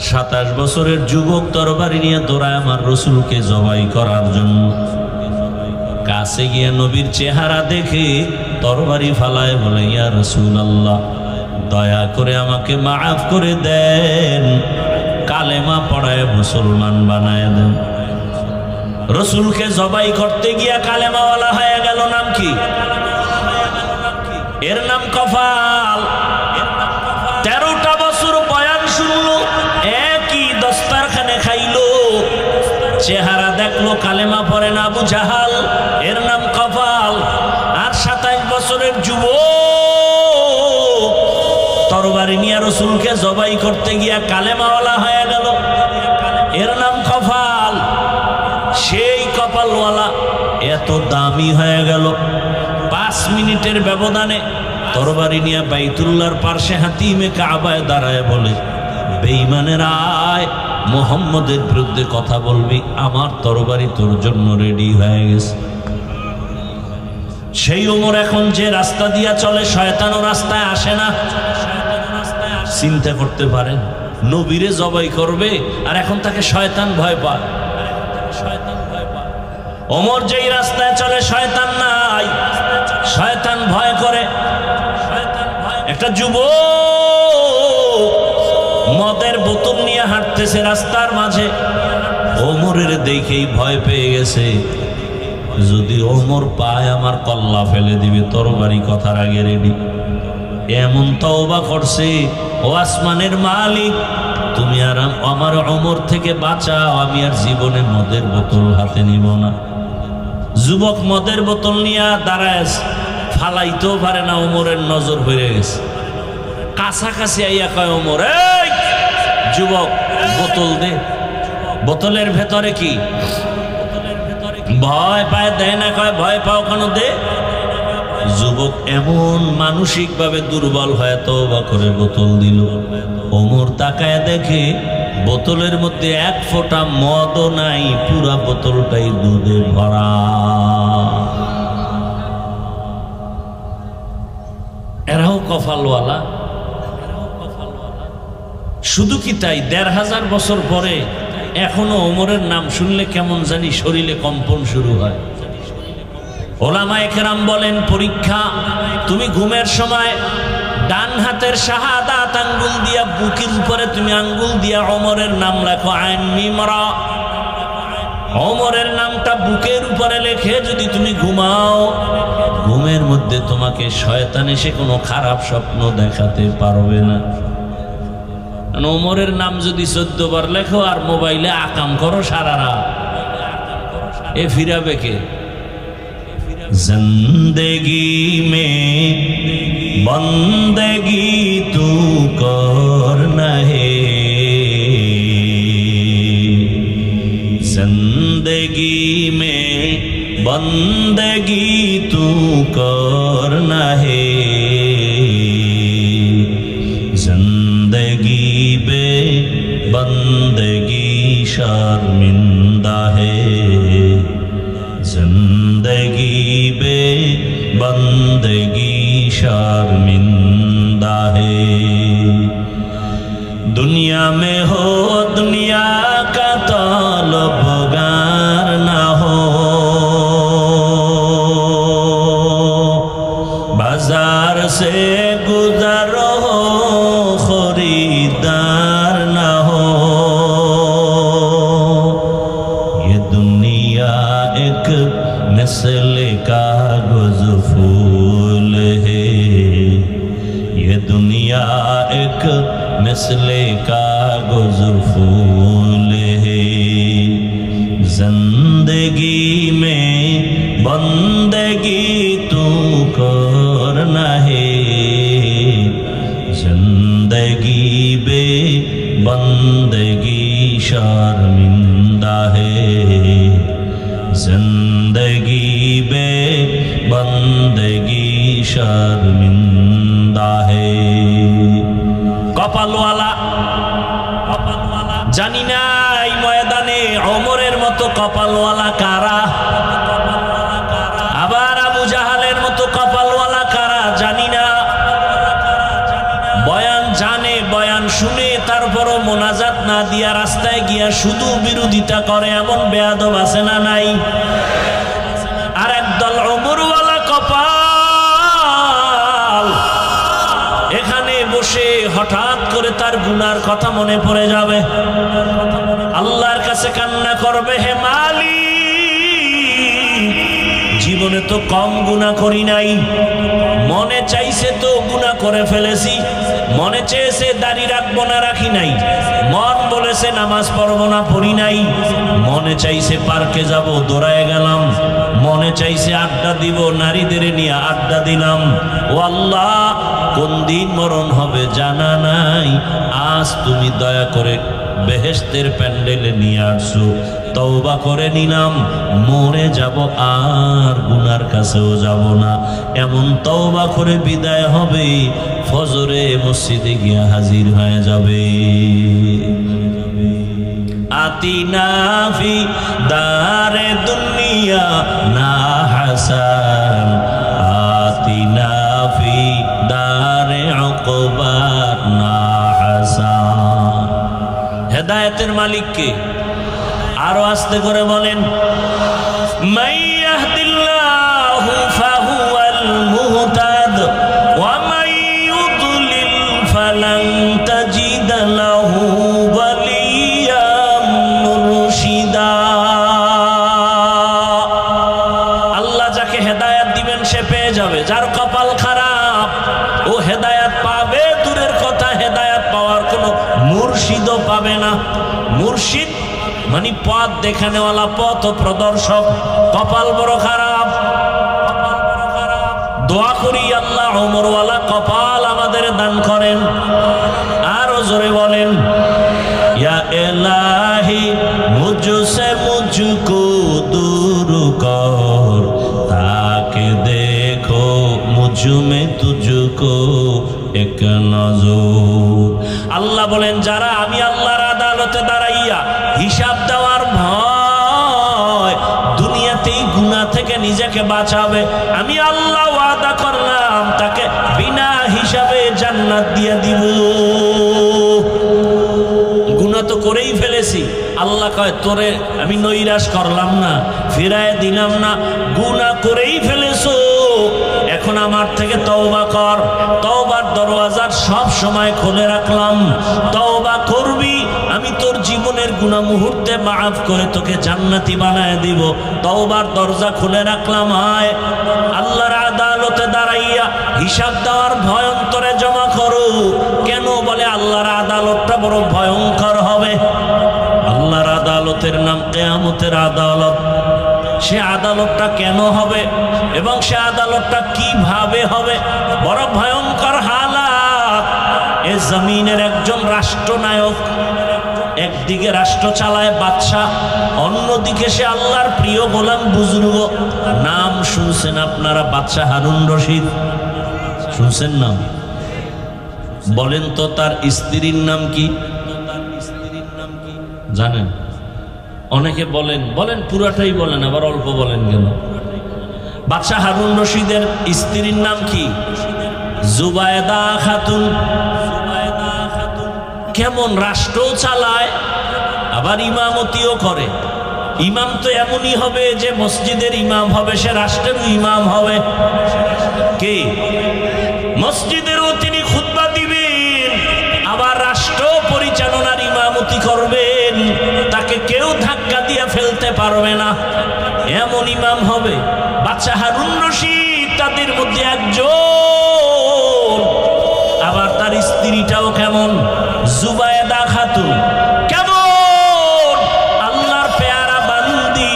27 বছরের যুবক তরবারি নিয়ে দৌড়ায় আমার রসুলকে জবাই করার জন্য। কাছে গিয়ে নবীর চেহারা দেখে তরবারি ফালায় বলে, ইয়া রাসূলুল্লাহ, দয়া করে আমাকে মাফ করে দেন, কালেমা পড়ায় মুসলমান বানায় দেন। রসুলকে জবাই করতে গিয়া কালেমাওয়ালা হয়ে গেল। নাম কি? এর নাম কফাল। 13টা বছর বয়ান শুনলো, একই দস্তারখানে খাইলো, চেহারা দেখলো, কালেমা পড়ে না, আবু জাহাল। এর নাম কফাল। আর 27 বছরের যুবক তরবারি নিয়ে রসুলকে জবাই করতে গিয়া কালেমাওয়ালা হয়ে গেল। এর নাম কফাল। সেই কপালওয়ালা এত দামি হয়ে গেল, 5 মিনিটের ব্যবধানে তরবারি নিয়ে বাইতুল্লাহর পার্শ্বে হাতিমে কাবায় দাঁড়ায় বলে, বেঈমানের আয়, মুহাম্মদের বিরুদ্ধে কথা বলবি, আমার তরবারি তোর জন্য রেডি হয়ে গেছে। সেই ওমর এখন যে রাস্তা দিয়া চলে, শয়তানও রাস্তায় আসে না। চিন্তা করতে পারেন, নবীরে জবাই করবে আর এখন তাকে শয়তান ভয় পায়। ওমর যেই রাস্তায় চলে শয়তান নাই, শয়তান ভয় করে। একটা যুবক মদের বোতল নিয়ে হাঁটতেছে রাস্তার মাঝে, ওমরের দেখেই ভয় পেয়ে গেছে, যদি ওমর পায় আমার কল্লা ফেলে দিবে, তরবারি কথার আগে রেডি। এমন তওবা করছে, ও আসমানের মালিক তুমি আর আমার ওমর থেকে বাঁচাও, আমি আর জীবনে মদের বোতল হাতে নিব না। যুবক মদের বোতল নিয়ে দাঁড়ায়, ফালাইতেও পারে না, ওমরের নজর হয়ে গেছে। কাছাকাছি আইয়া কয় ওমর, এই যুবক বোতল দে। বোতলের ভেতরে কি? ভয় পায়, দেয় না, কয় ভয় পাও কেন, দে। যুবক এমন মানসিক ভাবে দুর্বল হয়ে তওবা করে বোতল দিল। ওমর তাকায় দেখে বোতলের মধ্যে এক ফোঁটা মদও নাই, পুরা বোতলটাই দুধে ভরা। এরাও কপালওয়ালা। শুধু কি তাই, ১৫০০ বছর পরে এখনো ওমরের নাম শুনলে কেমন জানি শরীরে কম্পন শুরু হয়। ওলামায়ে কেরাম বলেন, পরীক্ষা, তুমি ঘুমের সময় ডান হাতের শাহাদাত আঙ্গুল দিয়া বুকের উপরে তুমি আঙ্গুল দিয়া ওমরের নাম লেখো, আইন মিম রা। ওমরের নামটা বুকের উপরে লেখে যদি তুমি ঘুমাও, ঘুমের মধ্যে তোমাকে শয়তান এসে কোনো খারাপ স্বপ্ন দেখাতে পারবে না। ওমরের নাম যদি ১৪ বার লেখো আর মোবাইলে আকাম করো সারা রাত, এ ফিরাবে কে? জিন্দেগি মে বন্দেগি তু করনা হে, জিন্দেগি মে বন্দেগি তু করনা হে, जिंदगी बे बंदगी शर्मिंदा है, जिंदगी बे बंदगी शर्मिंदा है। दुनिया में हो दुनिया का तलबगार ना हो, बाजार से गुजरो खरीदार ना हो, ये दुनिया एक मिसल कागज फूल है, ये दुनिया एक मिसल कागज फूल है, जिंदगी में बंदगी तू करना है, जिंदगी बे बंदगी शर्मिंदा है, जिंदगी बे बंदगी शर्मिंदा है। কপালওয়ালা, জানি না এই ময়দানে ওমরের মতো কপালওয়ালা কারা, আবার আবু জাহালের মতো কপালওয়ালা কারা জানি না। বয়ান জানে, বয়ান শুনে, তারপরও মোনাজাত না দিয়া রাস্তায় গিয়া শুধু বিরোধিতা করে, এমন বেয়াদব আছে না নাই? আর একদল ওমরওয়ালা কপাল, এখানে বসে হঠাৎ করে তার গুনার কথা মনে পড়ে যাবে, আল্লাহর কাছে কান্না করবে, হে মালিক, জীবনে তো কম গুনাহ করি নাই, মনে চাইছে তো গুনাহ করে ফেলেছি, মনে চেয়েছে দাড়ি রাখবো না রাখি নাই, মন বলেছে নামাজ পড়বো না পড়ি নাই, মনে চাইছে পার্কে যাব দৌড়ায় গেলাম, মনে চাইছে আড্ডা দিব নারীদের নিয়ে আড্ডা দিলাম। ও আল্লাহ, কোন দিন মরণ হবে জানা নাই, আজ তুমি দয়া করে বেহেশতের প্যান্ডেলে নিয়ে আসছো, তওবা করে নিলাম, মরে যাব আর গুনার কাছেও যাব না, এমন তওবা করে বিদায় হবে, ফজরে মসজিদে গিয়া হাজির হয়ে যাবে। আতিনা ফি দারে দুনিয়া না হাসান, আতিনা ফি দারে উকবা না হাসান। হেদায়েতের মালিক কে? আরো আস্তে করে বলেন, মান ইয়াহদিল্লাহু ফাহুয়াল মুহতাদ ওয়া মান ইউদ্লিল ফালান তাজিদ লাহু ওয়ালিয়াম মুরশিদা। আল্লাহ যাকে হেদায়েত দিবেন সে পেয়ে যাবে, যার কপাল খারাপ ও হেদায়েত পাবে দূরের কথা, হেদায়েত পাওয়ার কোনো মুর্শিদও পাবে না। মুর্শিদ মানে পথ দেখানেওয়ালা, পথ প্রদর্শক। কপাল বড় খারাপ। দোয়া করি আল্লাহ ওমরওয়ালা কপাল আমাদের দান করেন। আরো জোরে বলেন, ইয়া ইলাহি মুঝসে মুঝকো দূর কর, তাকে দেখো মুঝ মে তুঝকো এক নজর। আল্লাহ বলেন, যারা আমি আল্লাহর আদালতে দাঁড়াইয়া হিসাব দেওয়ার ভয় দুনিয়াতেই গুনাহ থেকে নিজেকে বাঁচাবে, আমি আল্লাহ ওয়াদা করলাম তাকে বিনা হিসাবে জান্নাত দিয়ে দিব। গুনাহ তো করেই ফেলেছি, আল্লাহ কয় তোরে আমি নৈরাশ করলাম না, ফিরায় দিলাম না। গুনাহ করেই ফেলেছো, এখন আমার থেকে তওবা কর। তওবার দরওয়াজা সব সময় খুলে রাখলাম। তওবা করবি, আমি তোর জীবনের গুনাহ মুহূর্তে মাফ করে তোকে জান্নাতি বানায় দিব। তওবার দরজা খুলে রাখলাম। আয় আল্লাহর আদালতে দাঁড়াইয়া হিসাব দেওয়ার ভয় অন্তরে জমা করো। কেন বলে আল্লাহর আদালতটা বড় ভয়ঙ্কর হবে। আল্লাহর আদালতের নাম কিয়ামতের আদালত। সে আদালতটা কেন হবে এবং সে আদালতটা কিভাবে হবে, বড় ভয়ঙ্কর হালাত। এ জমিনের একজন রাষ্ট্রনায়ক, একদিকে রাষ্ট্র চালায় বাদশা, অন্যদিকে সে আল্লাহর প্রিয় গোলাম বুজুর্গ। নাম শুনছেন আপনারা? বাদশা হারুন রশিদ শুনছেন নাম? বলেন তো তার স্ত্রীর নাম কি জানেন? অনেকে বলেন, বলেন পুরাটাই বলেন, আবার অল্প বলেন কেন? বাদশা হারুন রশিদের স্ত্রীর নাম কি? জুবায়দা খাতুন। কেমন রাষ্ট্র চালায়, আবার ইমামতিও করে। ইমাম তো এমনই হবে যে মসজিদের ইমাম হবে, সে রাষ্ট্রেরও ইমাম হবে। কে? মসজিদেরও তিনি খুতবা দিবেন, আবার রাষ্ট্র পরিচালনার ইমামতি করবেন। তাকে কেউ ধাক্কা দিয়ে ফেলতে পারবে না, এমন ইমাম হবে বাদশা হারুন রশিদ। তাদের মধ্যে একজন। আবার তার স্ত্রীটাও কেমন? জুবায়দা খাতুন। কেমন? আল্লাহর পেয়ারা বান্দি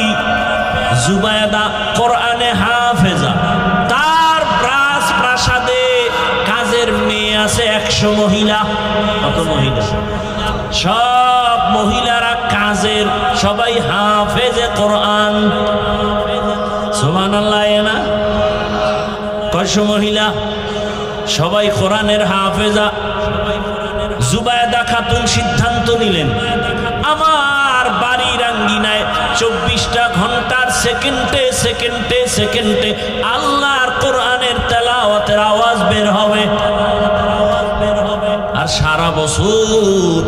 জুবায়দা, কোরআনে হাফেজা। তার প্রাসাদে কাজের মেয়ে আছে 100 মহিলা। কত মহিলা? সব মহিলারা কাজের, সবাই হাফেজে কোরআন। সুবহানাল্লাহ। না কয়শো মহিলা? সবাই কোরআনের হাফেজা। জুবায়দা খাতুন সিদ্ধান্ত নিলেন, আমার বাড়ির আঙ্গিনায় 24টা ঘন্টার সেকেন্ডে সেকেন্ডে সেকেন্ডে আল্লাহর কোরআনের তেলাওয়াতের আওয়াজ বের হবে। আর সারা বছর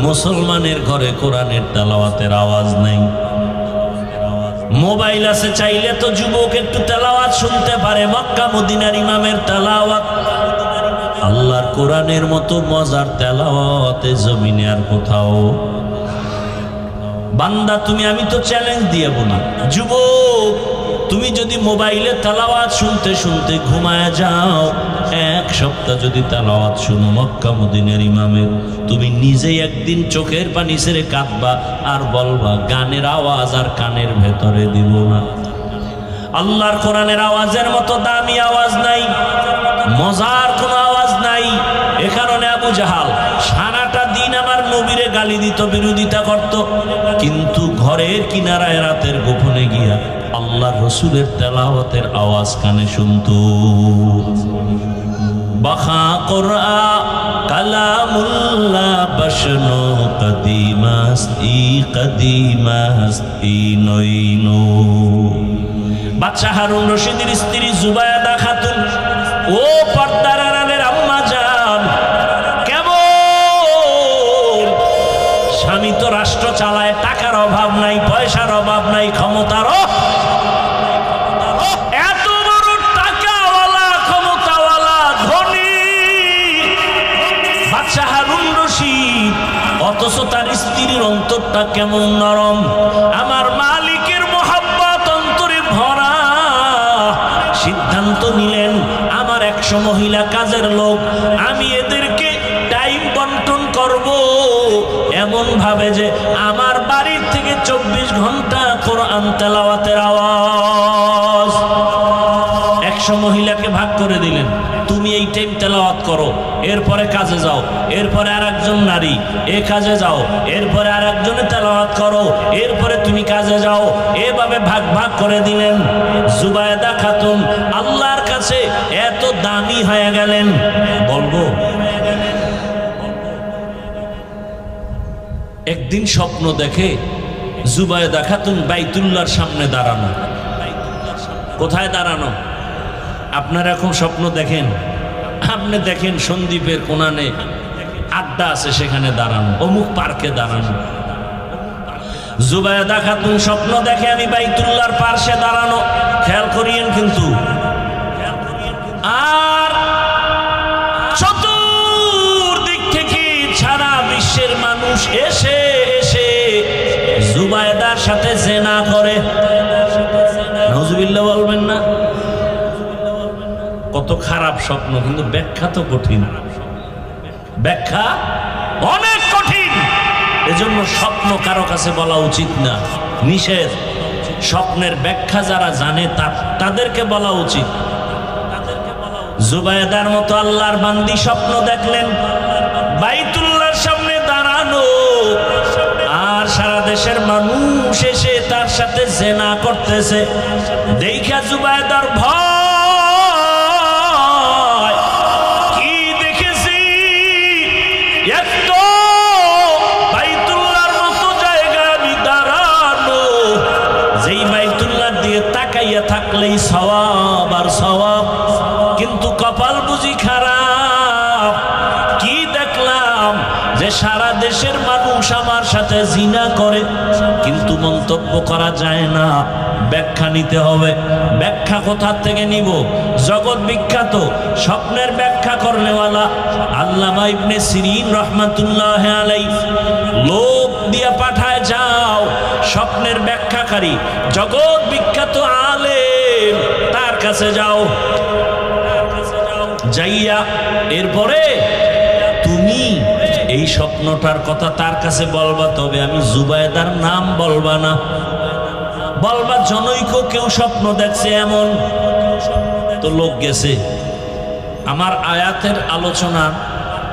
মুসলমানের ঘরে কোরআনের তেলাওয়াতের আওয়াজ নেই। মোবাইল আছে, চাইলে তো যুবক একটু তেলাওয়াত শুনতে পারে, মক্কা মদিনার ইমামের তেলাওয়াত। আল্লাহর কোরআনের মতো মজার তেলাওয়াতে জমিনে আর কোথাও। বান্দা তুমি, আমি তো চ্যালেঞ্জ দিয়ে বলি, যুবক তুমি যদি মোবাইলে তেলাওয়াত শুনতে শুনতে ঘুমায় যাও, 1 সপ্তাহ যদি তেলাওয়াত শুনো মক্কা মদিনার ইমামের, তুমি নিজেই একদিন চোখের পানি ছেড়ে কাঁদবা আর বলবা গানের আওয়াজ আর কানের ভেতরে দিব না। আল্লাহর কোরআনের আওয়াজের মতো দামি আওয়াজ নাই, মজার কোনো আওয়াজ নাই। এ কারণে আবু জাহাল সারাটা দিন আমার নবীরে গালি দিত, বিরোধিতা করত, কিন্তু ঘরের কিনারায় রাতের গোপনে গিয়া আল্লাহর রসুলের তেলাওয়াতের আওয়াজ কানে শুনত। বাখা কোরআ কালামুল্লাহ বশনো কদিমাস্তি নইনো। বাদশা হারুন রশিদের স্ত্রী জুবায়দা খাতুন, ও পর্দার আড়ালের আম্মা জান, কেমন স্বামী তো রাষ্ট্র চালায়, টাকার অভাব নাই, পয়সার অভাব নাই, ক্ষমতারও অন্তরটা কেমন নরম, আমার মালিকের মোহাব্বত অন্তরে ভরা। সিদ্ধান্ত নিলেন আমার 100 মহিলা কাজের লোক, আমি এদেরকে টাইম বন্টন করব এমন ভাবে যে আমার বাড়ির থেকে 24 ঘন্টা কোরআন তেলাওয়াতের আওয়াজ। 100 মহিলাকে ভাগ করে দিলেন, তুমি এই টাইম তেলাওয়াত করো, এরপরে কাজে যাও, এরপরে আরেকজন নারী এ কাজে যাও, এরপরে আরেকজনে তেলাওয়াত করো, এরপরে তুমি কাজে যাও। এভাবে ভাগ ভাগ করে দিলেন। জুবায়দা খাতুন আল্লাহর কাছে এত দামি হয়ে গেলেন, বলবো একদিন স্বপ্ন দেখে জুবায়দা খাতুন বাইতুল্লাহর সামনে দাঁড়ানো। কোথায় দাঁড়ানো? আপনারা এখন স্বপ্ন দেখেন, আপনি দেখেন সন্দ্বীপের কোনানে আড্ডা আছে, সেখানে দাঁড়ানো, অমুক পার্কে দাঁড়ানো। জুবায়দা খাতুন স্বপ্ন দেখে আমি বাইতুল্লাহর পার্শ্বে দাঁড়ানো। খেয়াল করিয়েন কিন্তু, আর চতুর্দিক থেকে সারা বিশ্বের মানুষ এসে এসে জুবায়দার সাথে জেনা করে। নাউজুবিল্লাহ বলবেন না? কত খারাপ স্বপ্ন, কিন্তু ব্যাখ্যা তো কঠিন, ব্যাখ্যা অনেক কঠিন। এজন্য স্বপ্ন কারো কাছে বলা উচিত না, নিষেধ। স্বপ্নের ব্যাখ্যা যারা জানে তাদেরকে বলা উচিত। জুবায়দার মতো আল্লাহর বান্দি স্বপ্ন দেখলেন বাইতুল্লাহর সামনে দাঁড়ানো, আর সারা দেশের মানুষ এসে তার সাথে জেনা করতেছে। দেখা জুবায়দার ভয়, কি দেখেছি, এত বাইতুল্লাহর মতো জায়গায় আমি দাঁড়ানো, যেই বাইতুল্লাহ দিয়ে তাকাইয়া থাকলেই সওয়াব আর সওয়াব, কিন্তু কপাল বুঝি খারাপ। কি দেখলাম যে সারা দেশের মানুষ আমার সাথে জিনা করে, কিন্তু মন্তব্য করা যায় না, ব্যাখ্যা নিতে হবে। ব্যাখ্যা কোথা থেকে নিব? জগৎ বিখ্যাত স্বপ্নের ব্যাখ্যা করনেওয়ালা আল্লামা ইবনে সিরিন রহমাতুল্লাহ আলাইহি লোক দিয়া পাঠায়, যাও স্বপ্নের ব্যাখ্যাকারী জগৎ বিখ্যাত আলেম, তার কাছে যাও। যাইয়া এরপরে তুমি এই স্বপ্নটার কথা তার কাছে বলবা, তবে আমি জুবায়দার নাম বলবা না, বলবা জনৈক কেউ স্বপ্ন দেখছে এমন। তো লোক গেছে। আমার আয়াতের আলোচনার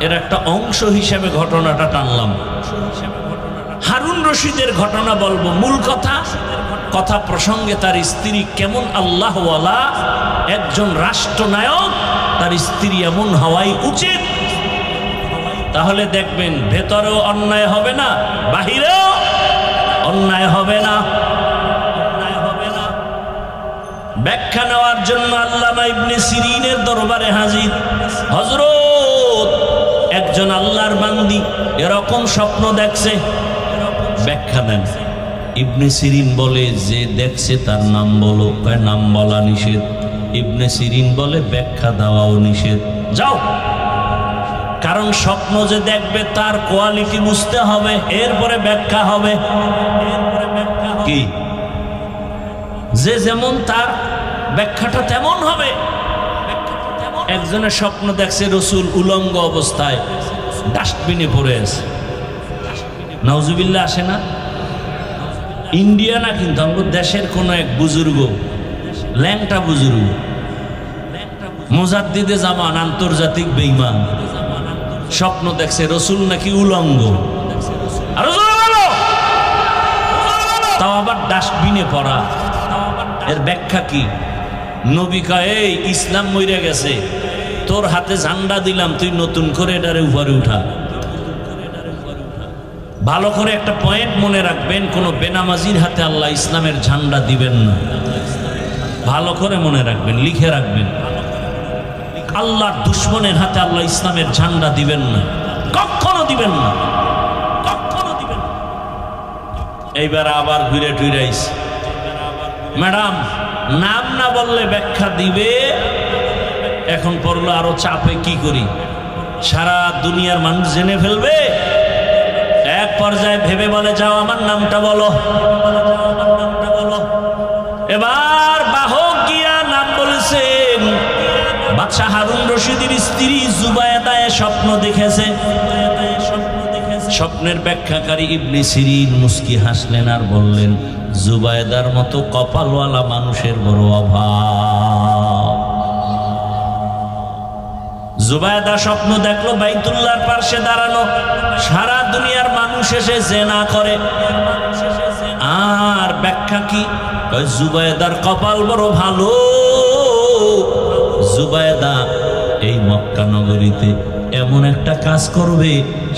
এর একটা অংশ হিসেবে ঘটনাটা টানলাম। হারুন রশিদের ঘটনা বলবো, মূল কথা প্রসঙ্গে তার স্ত্রী কেমন আল্লাহওয়ালা একজন রাষ্ট্রনায়ক, তার স্ত্রী এমন হওয়াই উচিত। তাহলে দেখবেন ভেতরেও অন্যায় হবে না, বাহিরেও অন্যায় হবে না। ব্যাখ্যা নেওয়ার জন্য আল্লামা ইবনে সিরিনের দরবারে হাজির। হযরত, একজন আল্লাহর বান্দি এরকম স্বপ্ন দেখছে, ব্যাখ্যা দেন। ইবনে সিরিন বলে, যে দেখছে তার নাম বলো। নাম বলা নিষেধ। ইবনে সিরিন বলে ব্যাখ্যা দেওয়াও নিষেধ। যাও, কারণ স্বপ্ন যে দেখবে তার কোয়ালিটি বুঝতে হবে, এরপরে ব্যাখ্যা হবে। কি যে যেমন তার ব্যাখ্যাটা তেমন হবে। একজনের স্বপ্ন দেখছে রসুল উলঙ্গ অবস্থায় ডাস্টবিনে পড়ে আছে। নাউজুবিল্লাহ আসে না? ইন্ডিয়া না, কিন্তু আমাদের দেশের কোন এক বুজুর্গ, ল্যাংটা বুজুর্গ, মুজাদ্দিদে জামান, আন্তর্জাতিক বেঈমান, স্বপ্ন দেখছে রসুল নাকি উলঙ্গ। আর তাও আবার ডাস্টবিনে পড়া। এর ব্যাখ্যা কি? নবী কয়, এই ইসলাম মইরা গেছে, তোর হাতে ঝান্ডা দিলাম, তুই নতুন করে এটারে উপরে উঠা। ভালো করে একটা পয়েন্ট মনে রাখবেন, কোন বেনামাজির হাতে আল্লাহ ইসলামের ঝান্ডা দিবেন না। ভালো করে মনে রাখবেন, লিখে রাখবেন, আল্লাহর দুশ্মনের হাতে আল্লাহ ইসলামের ঝান্ডা দিবেন না, কখনো দিবেন না, কখনো দিবেন না। এইবার আবার ঘুরে টুইরাইস, ম্যাডাম নাম না বললে ব্যাখ্যা দিবে। এখন পড়লো আরো চাপে, কি করি, সারা দুনিয়ার মানুষ জেনে ফেলবে। এক পর্যায়ে ভেবে বলে, যাও আমার নামটা বলো। এবার বাহক গিয়া নাম বলেছেন। বাদশাহ হারুন রশিদের স্ত্রী জুবায়েদা স্বপ্ন দেখেছে। স্বপ্নের ব্যাখ্যাকারী ইবনে সিরিন মুস্কি হাসলেন আর বললেন, জুবায়েদার মতো কপালওয়ালা মানুষের বড় অভাব। জুবায়েদা স্বপ্ন দেখলো বাইতুল্লাহর পাশে দাঁড়ানো, সারা দুনিয়ার মানুষ এসে জিনা করে। আর ব্যাখ্যা কি? জুবায়েদার কপাল বড় ভালো। জুবায়েদা এই মক্কা নগরীতে এমন একটা কাজ করবে,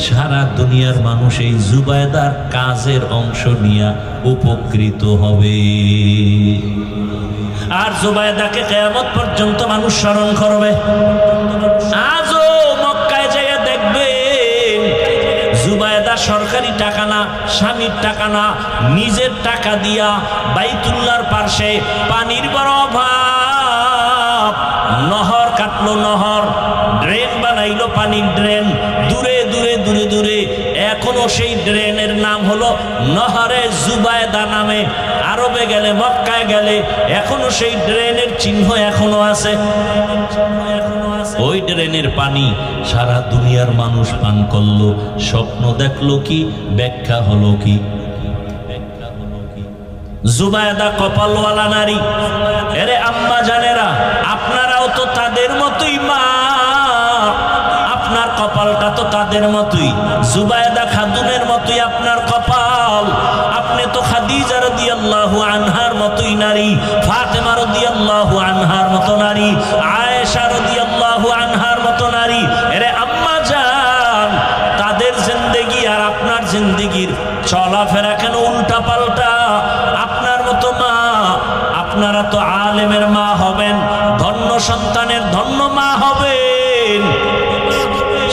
সারা দুনিয়ার মানুষ এই জুবায়েদার কাজের অংশ নিয়ে উপকৃত হবে। আর জুবায়েদাকে কিয়ামত পর্যন্ত মানুষ স্মরণ করবে। আজও মক্কায় যেয়ে দেখবেন জুবায়েদা সরকারি টাকা না, স্বামীর টাকা না, নিজের টাকা দিয়া বাইতুল্লাহর পাশে পানির বড় অভাব, নহর কাটলো, নহর ড্রেন বানাইলো, পানির ড্রেন দূরে দূরে দূরে দূরে। এখনো সেই ড্রেনের নাম হলো নহরে জুবায়েদা নামে। আরবে গেলে, মক্কায় গেলে এখনো সেই ড্রেনের চিহ্ন এখনো আছে। ওই ড্রেনের পানি সারা দুনিয়ার মানুষ পান করলো। স্বপ্ন দেখলো কি, ব্যাখ্যা হলো কি? জুবায়েদা কপালওয়ালা নারী। এরে আম্মা জানেরা, আপনারাও তো তাদের মতোই মা, আপনার কপালটা তো তাদের মতোই। জুবায়েদা খাতুনের মতোই আপনার কপাল। আপনি তো খাদিজা রাদিয়াল্লাহু আনহার মতোই নারী, ফাতেমা রাদিয়াল্লাহু আনহার মতো নারী, আয়েশা রাদিয়াল্লাহু আনহার মতো নারী। এরে আম্মা জান, তাদের জিন্দেগি আর আপনার জিন্দেগির চলাফেরা কেন উল্টা পাল্টা? আপনার মতো মা, আপনারা তো আলেমের মা হবেন, ধন্য সন্তানের ধন্য মা হবেন।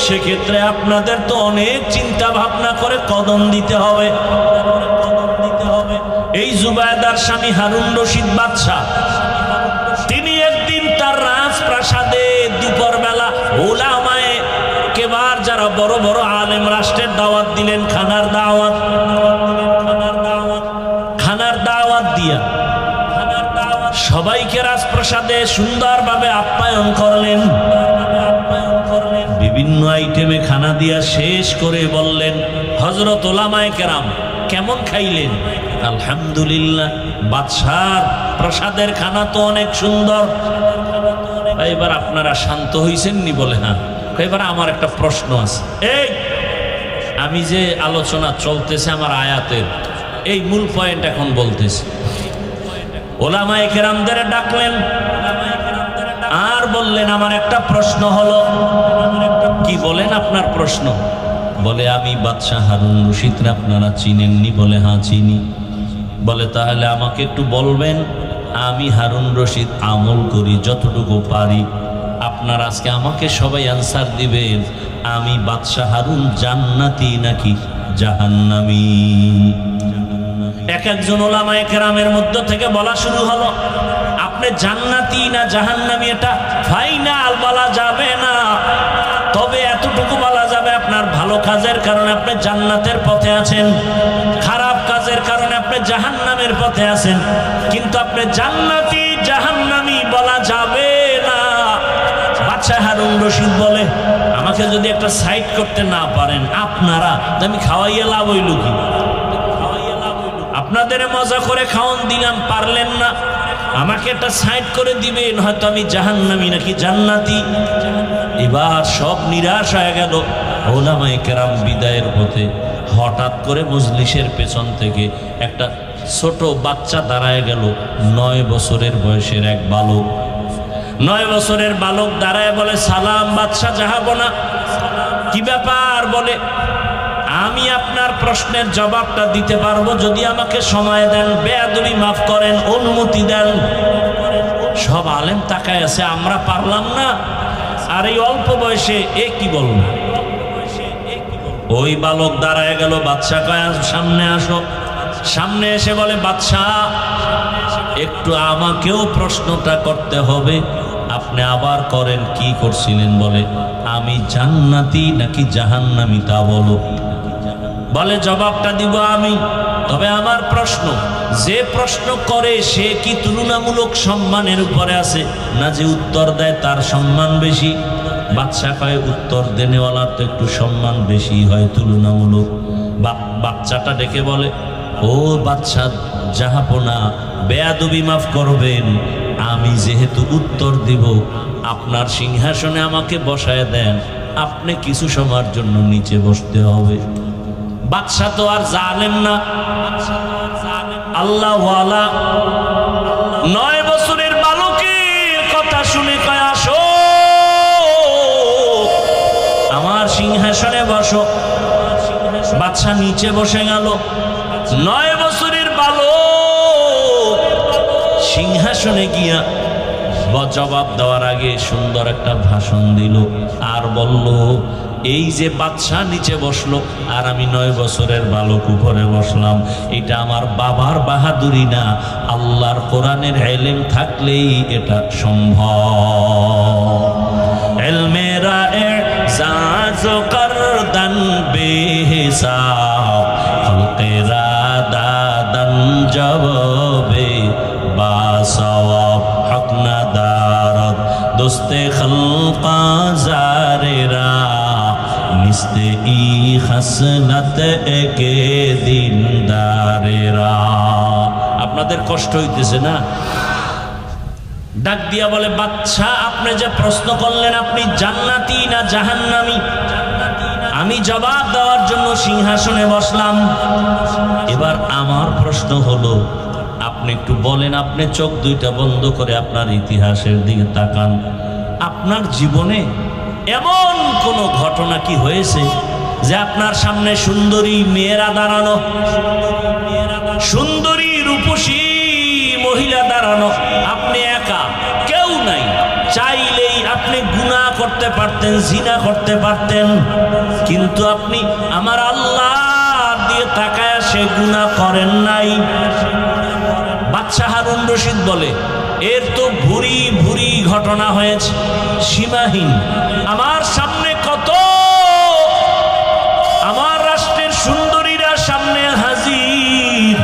সেক্ষেত্রে আপনাদের তো অনেক চিন্তা ভাবনা করে কদম দিতে হবে। এই জুবায়েদার স্বামী হারুন রশিদ বাদশা, তিনি একদিন তার রাজপ্রাসাদে দুপুরবেলা উলামায়ে কেবার যারা বড় বড় আলেম রাষ্ট্রের দাওয়াত দিলেন, খানার দাওয়াত। খানার দাওয়াত দিয়া সবাইকে রাজপ্রাসাদে সুন্দরভাবে আপ্যায়ন করলেন। বিভিন্ন আইটেমে খানা দিয়া শেষ করে বললেন, হযরত উলামায়ে কেরাম কেমন খাইলেন? আলহামদুলিল্লাহ, বাদশার প্রসাদের খানা তো অনেক সুন্দর। এবার আপনারা শান্ত হইছেন নি? বলে হ্যাঁ। এবার আমার একটা প্রশ্ন আছে। এই আমি যে আলোচনা চলতেছে আমার আয়াতের, এই মূল পয়েন্ট এখন বলতেছি। উলামায়ে কেরামদের ডাকলেন আর বললেন, আমার একটা প্রশ্ন হলো। কি বলেন আপনার প্রশ্ন? বলে, আমি বাদশাহ হারুন রশিদরে আপনারা চিনেননি? বলে হ্যাঁ চিনি। বলে তাহলে আমাকে একটু বলবেন, আমি হারুন রশিদ আমল করি যতটুকু পারি। আপনার আজকে আমাকে সবাই অ্যান্সার দিবেন, আমি বাদশাহ হারুন জান্নাতি নাকি জাহান্নামী? এক একজন উলামায়ে কেরামের মধ্য থেকে বলা শুরু হলো, আপনি জান্নাতি না জাহান্নামী এটা ফাইনাল বলা যাবে না, তবে এতটুকু বলা যাবে আপনার ভালো কাজের কারণে আপনি জান্নাতের পথে আছেন, খারাপ কাজের কারণে আপনি জাহান্নামের পথে আছেন, কিন্তু আপনি জান্নাতি জাহান্নামী বলা যাবে না। বাদশাহ হারুন রশিদ বলে, আমাকে যদি একটা সাইড করতে না পারেন আপনারা, আমি খাওয়াইয়া লাভ হইল কি? আপনাদের মজা করে খাওয়ান দিলাম, পারলেন না, আমাকে একটা সাইড করে দিবেন, হয়তো আমি জাহান্নামী নাকি জান্নাতি। এবার সব নিরাশ হয়ে গেল। উলামায়ে কেরাম বিদায়ের পথে হঠাৎ করে মজলিসের পেছন থেকে একটা ছোট বাচ্চা দাঁড়ায় গেল। 9 বছরের বয়সের এক বালক। 9 বছরের বালক দাঁড়ায় বলে, সালাম বাদশাহ জাহাপনা। কি ব্যাপার? বলে, আমি আপনার প্রশ্নের জবাবটা দিতে পারবো যদি আমাকে সময় দেন, বেয়াদবি মাফ করেন, অনুমতি দেন। সব আলেম তাকায় আছে, আমরা পারলাম না, আর এই অল্প বয়সে এ কি বলবো? ওই বালক দাঁড়ায় গেল। বাদশা কয়, সামনে আসো। সামনে এসে বলে, বাদশাহ একটু আমাকেও প্রশ্নটা করতে হবে। আপনি আবার করেন। কি করছিলেন? বলে, আমি জান্নাতি নাকি জাহান্নামী তা বলো। বলে জবাবটা দিব আমি। তবে আমার প্রশ্ন, যে প্রশ্ন করে সে কি তুলনামূলক সম্মানের উপরে আছে, না যে উত্তর দেয় তার সম্মান বেশি? বাদশা কয় উত্তর দেনেওয়ালার তো একটু সম্মান বেশি হয় তুলনামূলক। বাচ্চাটা ডেকে বলে, ও বাদশা জাহাপনা, বেয়াদবি মাফ করবেন, আমি যেহেতু উত্তর দিব, আপনার সিংহাসনে আমাকে বসায় দেন, আপনি কিছু সময়ের জন্য নিচে বসতে হবে। বাদশা তো আর জানেন না, আল্লাহওয়ালা 9 বছরের বালকের কথা শুনে কয়, আসো আমার সিংহাসনে বসো। বাদশা নিচে বসে গেল। 9 বছরের বালক সিংহাসনে গিয়া জবাব দেওয়ার আগে সুন্দর একটা ভাষণ দিল আর বলল, এই যে বাদশা নিচে বসলো আর আমি 9 বছরের বালক উপরে বসলাম, এটা আমার বাবার বাহাদুরি না, আল্লাহর কোরআনের ইলম থাকলেই এটা সম্ভব। ইলমেরা এজাজ করদান বেহিসাব, খলকেরা দাদান জবাবে বাসওয়াব, হক না দারদ দোস্তে খলকা জারেরা, নিস্তে ই হাসনাত একে দিনদারেরা। আপনাদের কষ্ট হইতেছে না? ডাক দিয়া বলে, বাদশা আপনি যে প্রশ্ন করলেন, আপনি জান্নাতি না জাহান্নামী? আমি জবাব দেওয়ার জন্য সিংহাসনে বসলাম। এবার আমার প্রশ্ন হলো, আপনি একটু বলেন, আপনি চোখ দুইটা বন্ধ করে আপনার ইতিহাসের দিকে তাকান। আপনার জীবনে এমন কোন ঘটনা কি হয়েছে যে আপনার সামনে সুন্দরী মেয়েরা দাঁড়ানো, সুন্দরী রূপসী মহিলা দাঁড়ানো, আপনি একা, কেউ নাই, চাইলেই আপনি গুনাহ করতে পারতেন, জিনা করতে পারতেন, কিন্তু আপনি আমার আল্লাহ দিয়ে তাকায় সে গুনাহ করেন নাই। বাদশা হারুন রশিদ বলে, এর তো ভুরি ভুরি ঘটনা হয়েছে, সীমাহীন। আমার সামনে কত আমার রাষ্ট্রের সুন্দরীরা সামনে হাজির,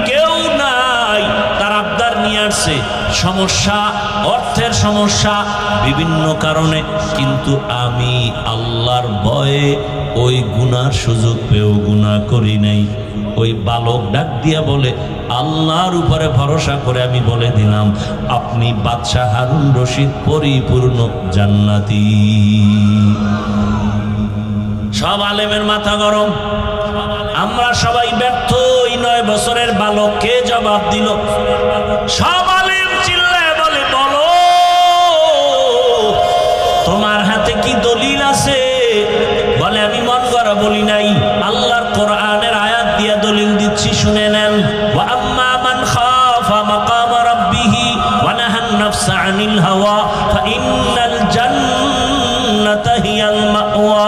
কেউ নাই, তার আবদার নিয়ে আসছে, সমস্যা, অর্থের সমস্যা, বিভিন্ন কারণে, কিন্তু আমি আল্লাহর ভয়ে ওই গুনার সুযোগ পেয়েও গুনাহ করি নাই। ওই বালক ডাক দিয়া বলে, আল্লাহর উপরে ভরসা করে আমি বলে দিলাম, আপনি বাদশা হারুন রশিদ পরিপূর্ণ জান্নাতি। সব আলেমের মাথা গরম। আমরা সবাই ব্যর্থ। ওই 9 বছরের বালককে জবাব দিল। সব আলেম চিল্লায় বলে, বলো তোমার হাতে কি দলিল আছে? বলে, আমি মন করা বলি নাই, আল্লাহর কোরআনের আয়াত দিয়া দলিল দিচ্ছি, শুনে নেন। ওয়া আম্মা মান খাফা মাকাম রাব্বিহি ওয়া নাহান নাফসা আনিল হাওয়া ফাইন্নাল জান্নাতা হিয়াল মাওয়া।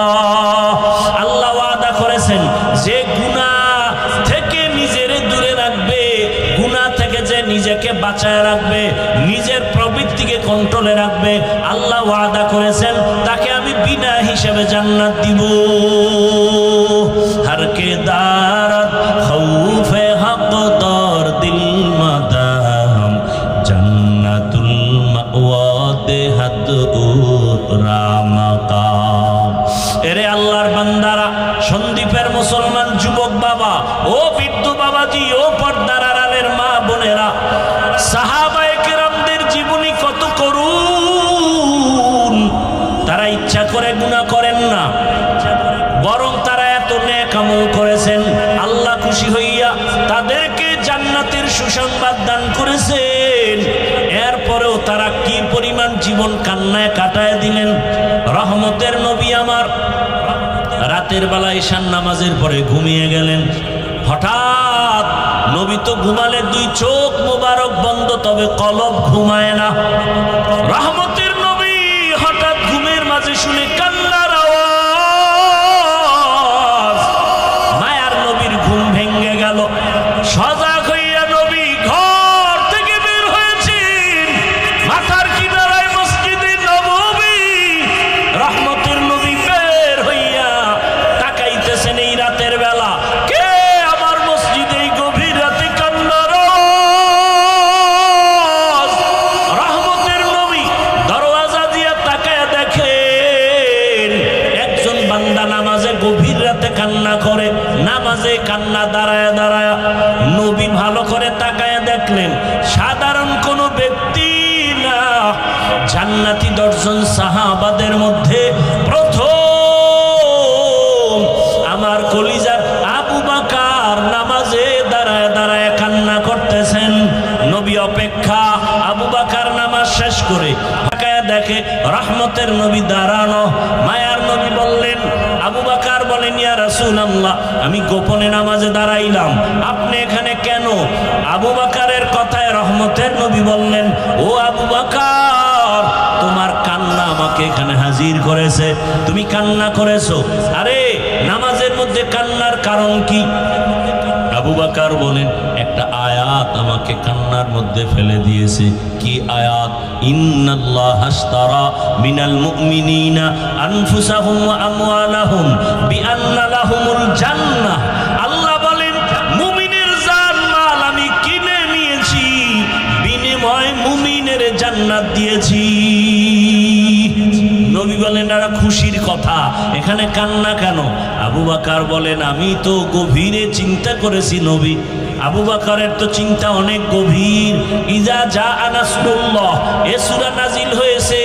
আল্লাহ ওয়াদা করেছেন, যে গুনাহ থেকে নিজেরে দূরে রাখবে, গুনাহ থেকে যে নিজেকে বাঁচায় রাখবে, নিজের প্রবৃত্তিকে কন্ট্রোলে রাখবে, আল্লাহ ওয়াদা করেছেন তাকে আমি বিনা হিসেবে জান্নাত দিব। हर के दारत खौफे हक दौर दिल मदाम जन्नतुल मावा देहत उरामकाम। এরে আল্লাহর বান্দারা, সন্দীপের মুসলমান যুবক বাবা, ও বৃদ্ধ বাবাজি, ও পর্দার আড়ালের মা বোনেরা, সাহাবায়ে কেরামদের জীবনী কত করুণ। তারা ইচ্ছা করে গুনাহ করেন না, বরং তারা এত নেক আমল করেছেন, আল্লাহ খুশি হইয়া তাদেরকে জান্নাতের সুসংবাদ দান করেছেন। এরপরেও তারা কি পরিমাণ জীবন কান্নায় কাটায় দিলেন। রহমতের নবী আমার রাতের বেলা ঈশার নামাজের পরে ঘুমিয়ে গেলেন। হঠাৎ নবী তো ঘুমালে 2 চোখ মোবারক বন্ধ, তবে কলব ঘুমায় না। রহমতের নবী হঠাৎ ঘুমের মাঝে শুনে কান্নার আওয়াজ। মায়ার নবীর ঘুম ভেঙে গেল। সজাগ হইয়া নবী ঘর থেকে বের হয়েছেন। মাথার কিনারায় মসজিদে নববী। রহমতের নবী বের হইয়া তাকাইতেছেন এই রাতের বেলা। সাহাবাদের মধ্যে প্রথম আমার কলিজার আবু বকর নামাজে দাঁড়ায় দাঁড়ায় কান্না করতেছেন। নবী অপেক্ষা, আবু বকর নামাজ শেষ করে তাকায় দেখে রহমতের নবী দাঁড়ানো। মায়ার নবী বললেন, আবু বকর বলেন, ইয়া রাসূলুল্লাহ, আমি গোপনে নামাজে দাঁড়াইলাম, আপনি এখানে কেন? আবু বকরের কথায় রহমতের নবী বললেন, ও আবু বকর, তোমার কান্না আমাকে এখানে হাজির করেছে, তুমি কান্না করেছো। আরে নামাজের মধ্যে কান্নার কারণ কি? আবু বকর বলেন, একটা আয়াত আমাকে কান্নার মধ্যে ফেলে দিয়েছে। কি আয়াত? ইন্নাল্লাহা আশতারা মিনাল মুমিনিনা আনফুসাহুম ওয়া আমওয়ালাহুম বিআন্না লাহুমুল জান্নাহ। আল্লাহ বলেন, মুমিনের জান মাল আমি কিনে নিয়েছি, বিনিময়ে মুমিনের জান্নাত দিয়েছি। নবী বলেন, এটা খুশির কথা, এখানে কান্না কেন? আবু বকর বলেন, আমি তো গভীরে চিন্তা করেছি নবী। আবু বকরের তো চিন্তা অনেক গভীর। ইজা জা নাসরুল্লাহ এ সূরা নাজিল হয়েছে,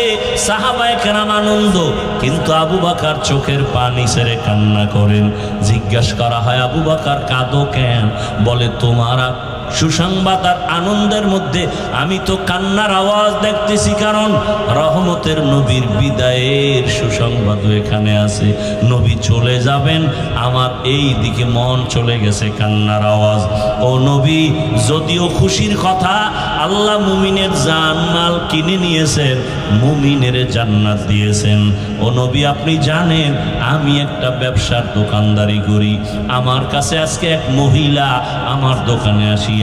সাহাবায়ে কেরাম আনন্দ, কিন্তু আবু বকর চোখের পানি ছেড়ে কান্না করেন। জিজ্ঞাসা করা হয়, আবু বকর কাঁদো কেন? বলে, তোমার সুসংবাদ আর আনন্দের মধ্যে আমি তো কান্নার আওয়াজ দেখতেছি, কারণ রহমতের নবীর বিদায়ের সুসংবাদ এখানে আছে। নবী চলে যাবেন, আমার এই দিকে মন চলে গেছে কান্নার আওয়াজ। ও নবী, যদিও খুশির কথা, আল্লাহ মুমিনের জান মাল কিনে নিয়েছেন, মুমিনের জান্নাত দিয়েছেন। ও নবী, আপনি জানেন আমি একটা ব্যবসার দোকানদারি করি। আমার কাছে আজকে এক মহিলা আমার দোকানে আসি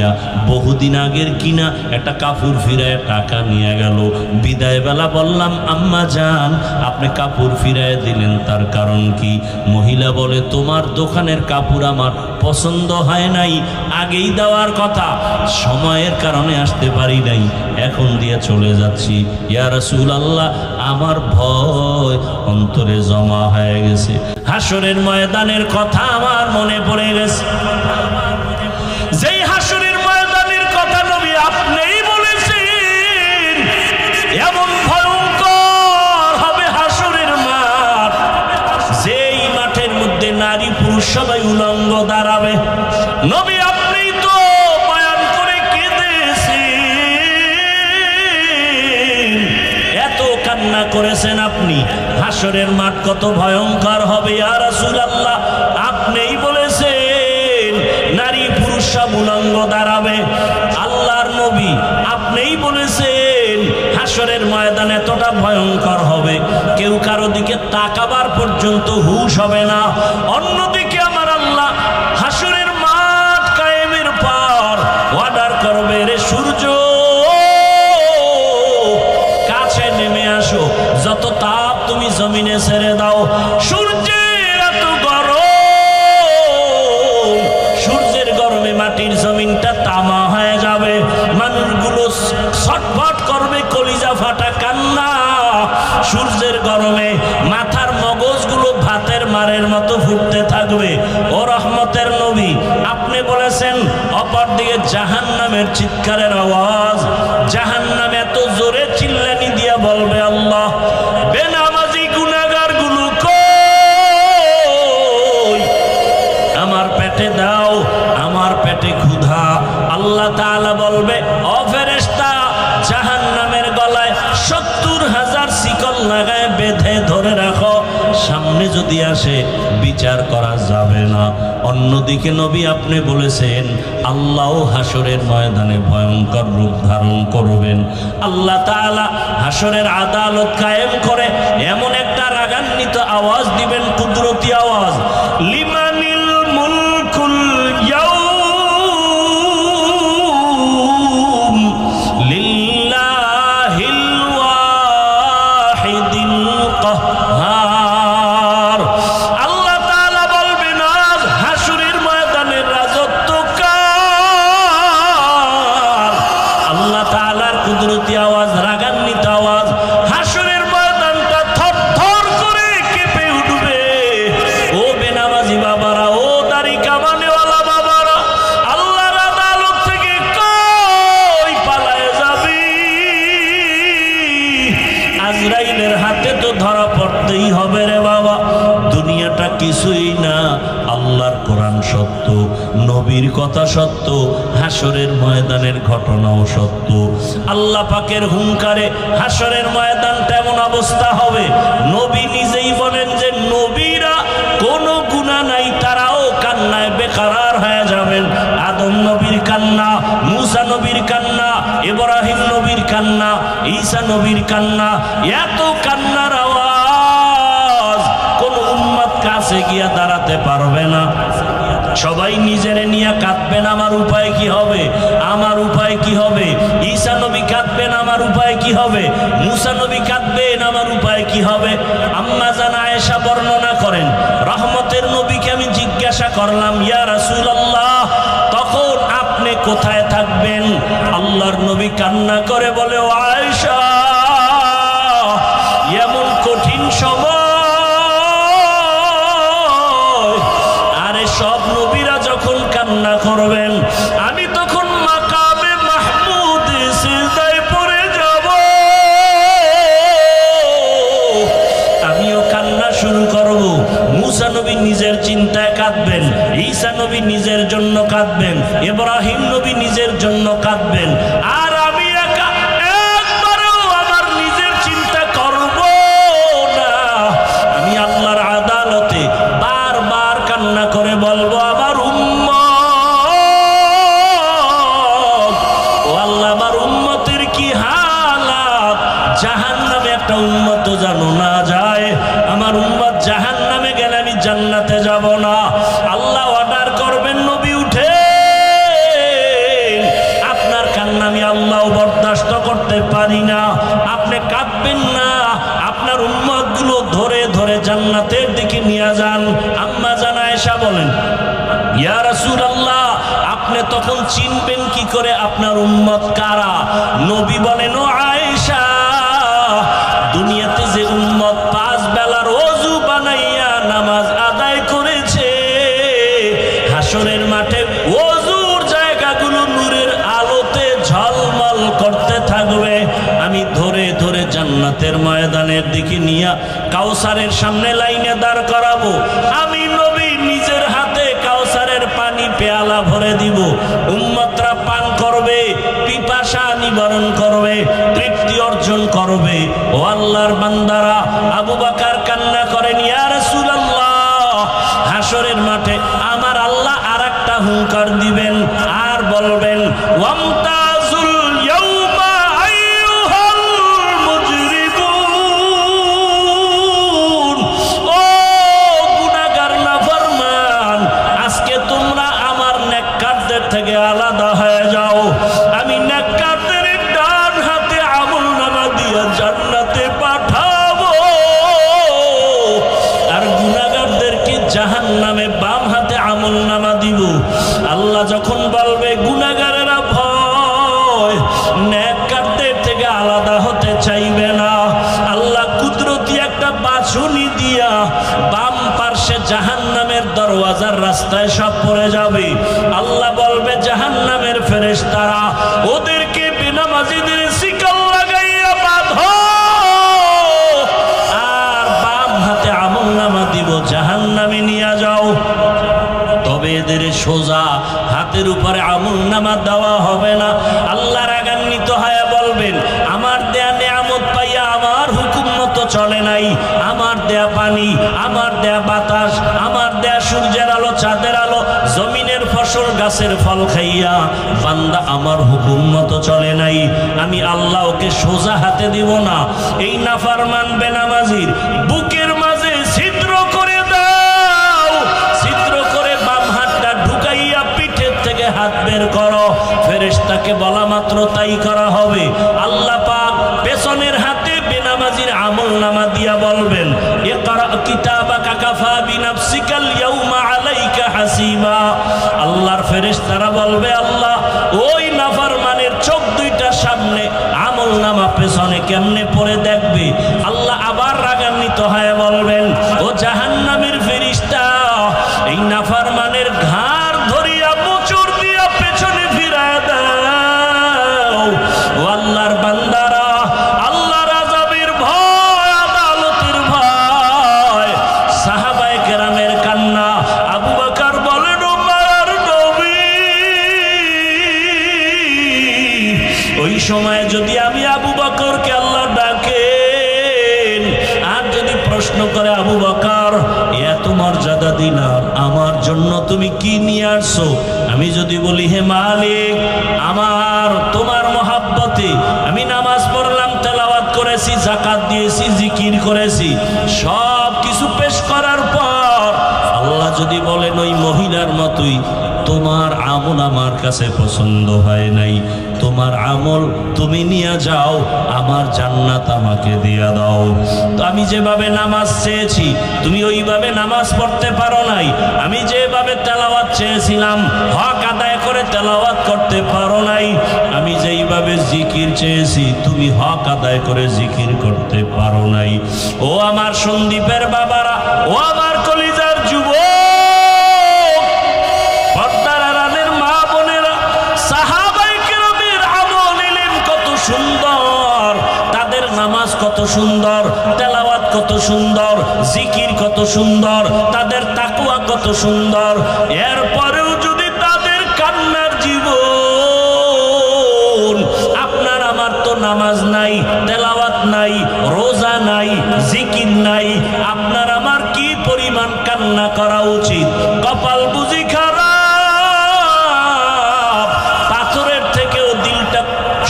বহুদিন আগের কিনা একটা কাপড় ফিরায় টাকা নিয়ে গেল। বিদায় বেলা বললাম, আম্মা জান, আপনি কাপড় ফিরায় দিলেন, তার কারণ কি? মহিলা বলে, তোমার দোকানের কাপড় আমার পছন্দ হয় নাই, আগেই দেওয়ার কথা, সময়ের কারণে আসতে পারি নাই, এখন দিয়ে চলে যাচ্ছি। ইয়া রাসূলুল্লাহ, আমার ভয় অন্তরে জমা হয়ে গেছে, হাসরের ময়দানের কথা আমার মনে পড়ে গেছে। যেই হাসরের ময়দানের কথা নবী আপনিই বলেছেন, এমন ভয়ঙ্কর হবে হাসরের মাঠ, যেই মাঠের মধ্যে নারী পুরুষ সবাই উলঙ্গ দাঁড়াবে। নবী আপনিই তো বয়ান করে কেঁদেছেন, এত কান্না করেছেন আপনি, হাসরের মাঠ কত ভয়ঙ্কর হবে। ইয়া রাসূলুল্লাহ, আপনিই বলেছেন নারী পুরুষ সব উলঙ্গ দাঁড়াবে। আল্লাহর নবী আপনিই বলেছেন হাসরের ময়দান এতটা ভয়ঙ্কর হবে, কেউ কারো দিকে তাকাবার পর্যন্ত হুঁশ হবে না। অন্যদিকে আমার আল্লাহ হাসরের মাঠ কায়েমের পর অর্ডার করবে, রে সূর্য কাছে নেমে আসো, যত তাপ তুমি জমিনে ছেড়ে দাও। সূর্যের এত গরম, সূর্যের গরমে মাটির জমিনটা তামা হয়ে যাবে, মানুষগুলো ছটফট করবে, কলিজা ফাটা কান্না। সূর্যের গরমে মাথার মগজগুলো ভাতের মারের মতো ফুটতে থাকবে। ও রহমতের নবী, আপনি বলেছেন অপরদিকে জাহান্নামের চিৎকারের আওয়াজ, জাহান্নাম এত জোরে চিল্লানি দিয়া বলবে, আল্লাহ, বেনামাজি গুনাহগার গুলো কই, আমার পেটে দাও, আমার পেটে ক্ষুধা। আল্লাহ তাআলা বলবে, ও ফেরেশতা, জাহান্নামের গলায় 70,000 শিকল লাগায় বেঁধে ধরে রাখো, সামনে যদি আসে বিচার করা যাবে না। অন্যদিকে নবী আপনি বলেছেন আল্লাহ হাসরের ময়দানে ভয়ঙ্কর রূপ ধারণ করবেন। আল্লাহ তাআলা হাসরের আদালত কায়েম করে এমন একটা রাগান্বিত আওয়াজ দিবেন, কুদরতি আওয়াজ, লিমানিল মুলকুল ইয়াউম লিল্লাহিল ওয়াহিদিল কাহ্হার। আল্লাহ তাআলা বলবেন, আজ হাসরের ময়দানের রাজত্ব কার? আল্লাহ তাআলার কুদরতি আওয়াজ, রাগান্বিত আওয়াজ, হাসরের ময়দানটা থরথর করে কেঁপে উঠবে। ও কথা সত্য, হাসরের ময়দানের ঘটনাও সত্য। আল্লাহ পাকের হুঙ্কারে হাসরের ময়দানটা এমন অবস্থা হবে, নবী নিজেই বলেন যে নবীরা কোনো গুনাহ নাই, তারাও কান্নায় বেকারার হয়ে যাবেন। আদম নবীর কান্না, মুসা নবীর কান্না, ইব্রাহিম নবীর কান্না, ঈসা নবীর কান্না, এত কান্নার আওয়াজ কোন উম্মত কাছে গিয়া দাঁড়াতে পারবে না। সবাই নিজেরে নিয়ে কাঁদবেন, আমার উপায় কি হবে, আমার উপায় কি হবে। ঈসা নবী কাঁদবেন, আমার উপায় কি হবে। মুসা নবী কাঁদবেন, আমার উপায় কি হবে। আম্মা জান আয়েশা বর্ণনা করেন, রহমতের নবীকে আমি জিজ্ঞাসা করলাম, ইয়া রাসূলুল্লাহ, তখন আপনি কোথায় থাকবেন? আল্লাহর নবী কান্না করে বলে, ও আয়েশা, এমন কঠিন সময়, সব নবীরা যখন কান্না করবেন, আমি তখন মাকামে মাহমুদ সিজদায় পড়ে যাব, আমিও কান্না শুরু করব। মুসা নবী নিজের চিন্তায় কাঁদবেন, ঈসা নবী নিজের জন্য কাঁদবেন, ইব্রাহিম নবী নিজের জন্য কাঁদবেন, আর আমি একা একবারও আমার নিজের চিন্তা করব না। আমি আল্লাহর আদালতে বারবার কান্না করে বলবো, আমার উম্মত, ও আল্লাহ, আমার উম্মতের কি হালাত। জাহান্নামে একটা উম্মত জানো না যায়, আমার উম্মত জাহান্নামে গেলে আমি জান্নাতে যাব না। আল্লাহ অর্ডার করবেন, নবী উঠে, আপনার কান্না আমি আল্লাহ বরদাস্ত করতে পারি না, আপনি কাঁদবেন না, আপনার উম্মত গুলো ধরে ধরে জান্নাতের দিকে নিয়ে যান। আম্মা জান আয়েশা বলেন, ইয়া রাসূলুল্লাহ, আপনি তখন চিনবেন কি করে আপনার উম্মত কারা? নবী বলেন, ও আয়েশা, দুনিয়াতে যে উম্মত 5 বেলার ওযু বানাইয়া নামাজ আদায় করেছে, হাসরের মাঠে ওযুর জায়গাগুলো নূরের আলোতে ঝলমল করতে থাকবে। আমি ধরে ধরে জান্নাতের ময়দানের দিকে নিয়ে কাউসারের সামনে লাইনে দাঁড় করাবো। আমি নবী নিজের হাতে কাউসারের পানি পেয়ালা ভরে দিব, উম্মতরা পান করবে, পিপাসা নিবারণ করবে, তৃপ্তি অর্জন করবে। ও আল্লাহর বান্দারা, আবু বকর কান্না করেন, ইয়া রাসূলুল্লাহ, হাসরের মাঠে আমার আল্লাহ আরেকটা হুঙ্কার দিবেন আর বলবেন, ওয়ামতাজুল ইয়াউমা আইয়ুহাল মুজরিমুন, ও গুনাহগার নাফরমান, আজকে তোমরা আমার নেককারদের থেকে আলাদা হয়ে যাও। আমি নেককারদের ডান হাতে আমলনামা দিয়ে জান্নাতে পাঠাবো, আর গুনাহগারদেরকে জাহান্নামে বাম হাতে আমলনামা দিব। আল্লাহ যখন বলবে গুনাহগারেরা ভয়, নেককারদের থেকে আলাদা হতে চাইবে না, আল্লাহ কুদরতি একটা বাছুনি দিয়া বাম পার্শ্বে জাহান্নামের দরওয়াজার রাস্তায় সব পড়ে যাবে। আল্লাহ বলবে, জাহান্নামের ফেরেশতারা, ওদেরকে বেনামাজিদের শিকল লাগাইয়া বাঁধো, আর বাম হাতে আমলনামা দিব, জাহান্নামে নিয়ে যাও। তবে এদের সোজা হাতের উপরে আমলনামা দেওয়া হবে না। আল্লাহ রাগান্বিত হয়ে বলবেন, আমার দেয়া নিয়ামত পাইয়া আমার হুকুম মতো চলে নাই, আমার দেয়া পানি, আমার দেয়া বাতাস, আমার দেয়া সূর্যের আলো, চাঁদের আলো, জমিনের ফসল, গাছের ফল খাইয়া বান্দা আমার হুকুম মতো চলে নাই, আমি আল্লাহ ওকে সোজা হাতে দিব না। এই নাফরমান বেনামাজির বুকের মাঝে ছিদ্র করে দাও, ছিদ্র করে বাম হাতটা ঢুকাইয়া পিঠের থেকে হাত বের করো। ফেরেশতাকে বলা মাত্র তাই করা হবে। আল্লাহ পাক পেছনের হাতে বেনামাজির আমলনামা দিয়া বলবেন, ইকরা কিতাবাকা কাফা বিনাফসিকাল ইয়াউমা আলাইকা হাসিবা। আল্লাহর ফেরেশতারা বলবে, আল্লাহ, ওই নাফরমানের চোখ দুইটা সামনে, আমলনামা পেছনে কেমনে পড়ে দেখবে? আল্লাহ আবার রাগান্বিত হয়ে বলবেন, ও জাহান্নামের ফেরেশতা, এই নাফরমানের ঘাড় ধরিয়া মোচড় দিয়া পেছনে ফিরায় দাও। ও আল্লাহর বান্দারা, আল্লাহর আযাবের ভয়, আদালতের ভয়। সাহাবায়ে কেরামের কান্না। আবু বকর বলেন, ও মায়ার নবী, ওই সময় যদি আমি আবু বকরকে আল্লাহ ডাকেন আর যদি প্রশ্ন করে, আবু বকর এত মর্যাদা দিলাম, আমার জন্য তুমি কি নিয়ে আসছো? আমি যদি বলি, হে মালিক, আমার তোমার মহাব্বতে আমি নামাজ পড়লাম, তেলাওয়াত করেছি, যাকাত দিয়েছি, জিকির করেছি, সব কিছু পেশ করার পর আল্লাহ যদি বলেন ওই মহিলার মতোই তোমার আমল আমার কাছে পছন্দ হয় নাই, তোমার আমল তুমি নিয়ে যাও, আমার জান্নাত আমাকে দিয়ে দাও। তো আমি যেভাবে নামাজ চেয়েছি তুমি ওইভাবে নামাজ পড়তে পারো নাই, আমি যেভাবে তেলাওয়াত চেয়েছিলাম হক আদায় করে তেলাওয়াত করতে পারো নাই, আমি যেইভাবে জিকির চেয়েছি তুমি হক আদায় করে জিকির করতে পারো নাই। ও আমার সন্দীপের বাবারা, ও আমার কলিজার যুবক, পর্দার আড়ালের মা বোনেরা, সাহাবায়ে কেরামের আমল ইলম কত সুন্দর, তাদের নামাজ কত সুন্দর, তেলাওয়াত কত সুন্দর, জিকির কত সুন্দর, তাদের তাকওয়া কত সুন্দর। এরপরেও যদি তাদের কান্নার জীবন, আপনার আমার তো নামাজ নাই, তেলাওয়াত নাই, রোজা নাই, জিকির নাই, আপনার আমার কি পরিমাণ কান্না করা উচিত? কপাল বুঝি খারাপ, পাথরের থেকেও দিলটা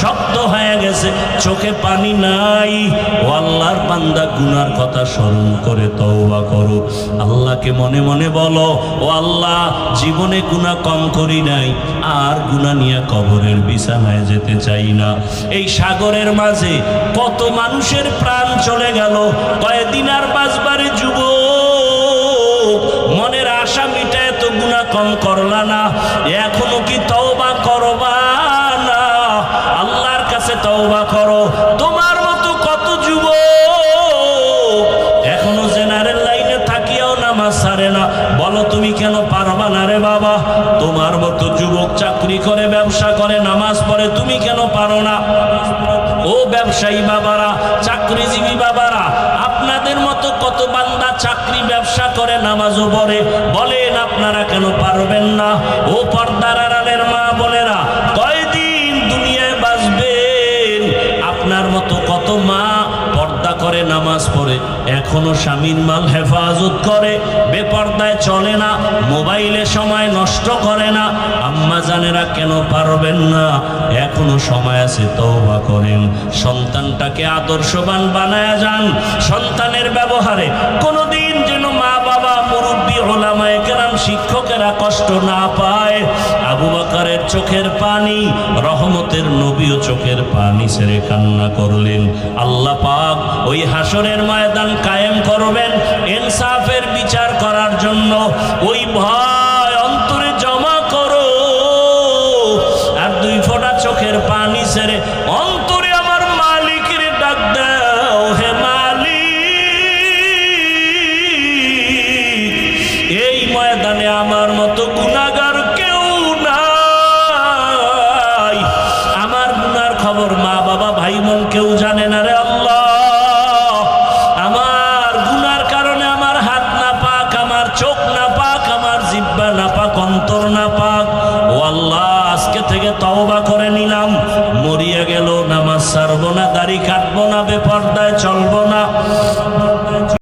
শক্ত হয়ে গেছে, চোখে পানি নাই। ও আল্লাহর বান্দা, গুনার কথা স্মরণ করে তওবা করো, আল্লাহকে মনে মনে বলো, ও আল্লাহ, জীবনে গুনাহ কম করি নাই, আর গুনাহ নিয়ে কবরের বিছানায় যেতে চাই না। এই সাগরের মাঝে কত মানুষের প্রাণ চলে গেল, কয়েকদিন আর বাঁচবারে যুবক, মনের আশা মিটায় তো গুনাহ কম করলা না, এখনো কি তওবা করবা না? আল্লাহর কাছে তওবা করো। তোমার মতো কত যুবক এখনো জেনারেল লাইনে থাকিয়াও নামাজ ছাড়ে না, বলো তুমি কেন পারবা না রে বাবা? তোমার মতো যুবক চাকরি করে, ব্যবসা করে, নামাজ পড়ে, তুমি কেন পারো না? ও ব্যবসায়ী বাবারা, চাকরিজীবী বাবারা, আপনাদের মতো কত বান্দা চাকরি ব্যবসা করে, নামাজও পড়ে, বলেন আপনারা কেন পারবেন না? ও পর্দার আড়ালের মা বোনেরা, কয়দিন দুনিয়ায় বাঁচবেন? আপনার মতো কত মা পর্দা করে, নামাজ পড়ে, এখনো স্বামীর মাল হেফাজত করে, বেপর্দায় চলে না, মোবাইলে সময় নষ্ট করে না। আম্মা জানেরা কেন পারবেন না? এখনো সময় আছে, তওবা করেন, সন্তানটাকে আদর্শবান বানায়া যান। সন্তানের ব্যবহারে কোনোদিন যেন মা বাবা, মুরব্বী, উলামায়ে কেরাম, শিক্ষকেরা কষ্ট না পায়। আবু বকরের চোখের পানি, রহমতের নবীও চোখের পানি ছেড়ে কান্না করলেন। আল্লাহ পাক ওই হাসরের ময়দান কায়েম করবেন ইনসাফের বিচার করার জন্য। ওই ভয় অন্তরে জমা করো, আর দুই ফোঁটা চোখের পানি ছেড়ে অন্তরে আমার মালিকের ডাক দাও, হে মালিক, এই ময়দানে আমার মতো গুনাহগার কেউ নাই, আমার গুনার খবর মা বাবা, ভাই বোন কেউ জানে না রে আল্লাহ। আমার গুনার কারণে আমার হাত না পাক, আমার চোখ না পাক, আমার জিহ্বা না পাক, অন্তর না পাক। ও আল্লাহ, আজকে থেকে তওবা করে নিলাম, মরিয়া গেল নামাজ ছাড়বো না, দাড়ি কাটবো না, বেপর্দায় চলবো না।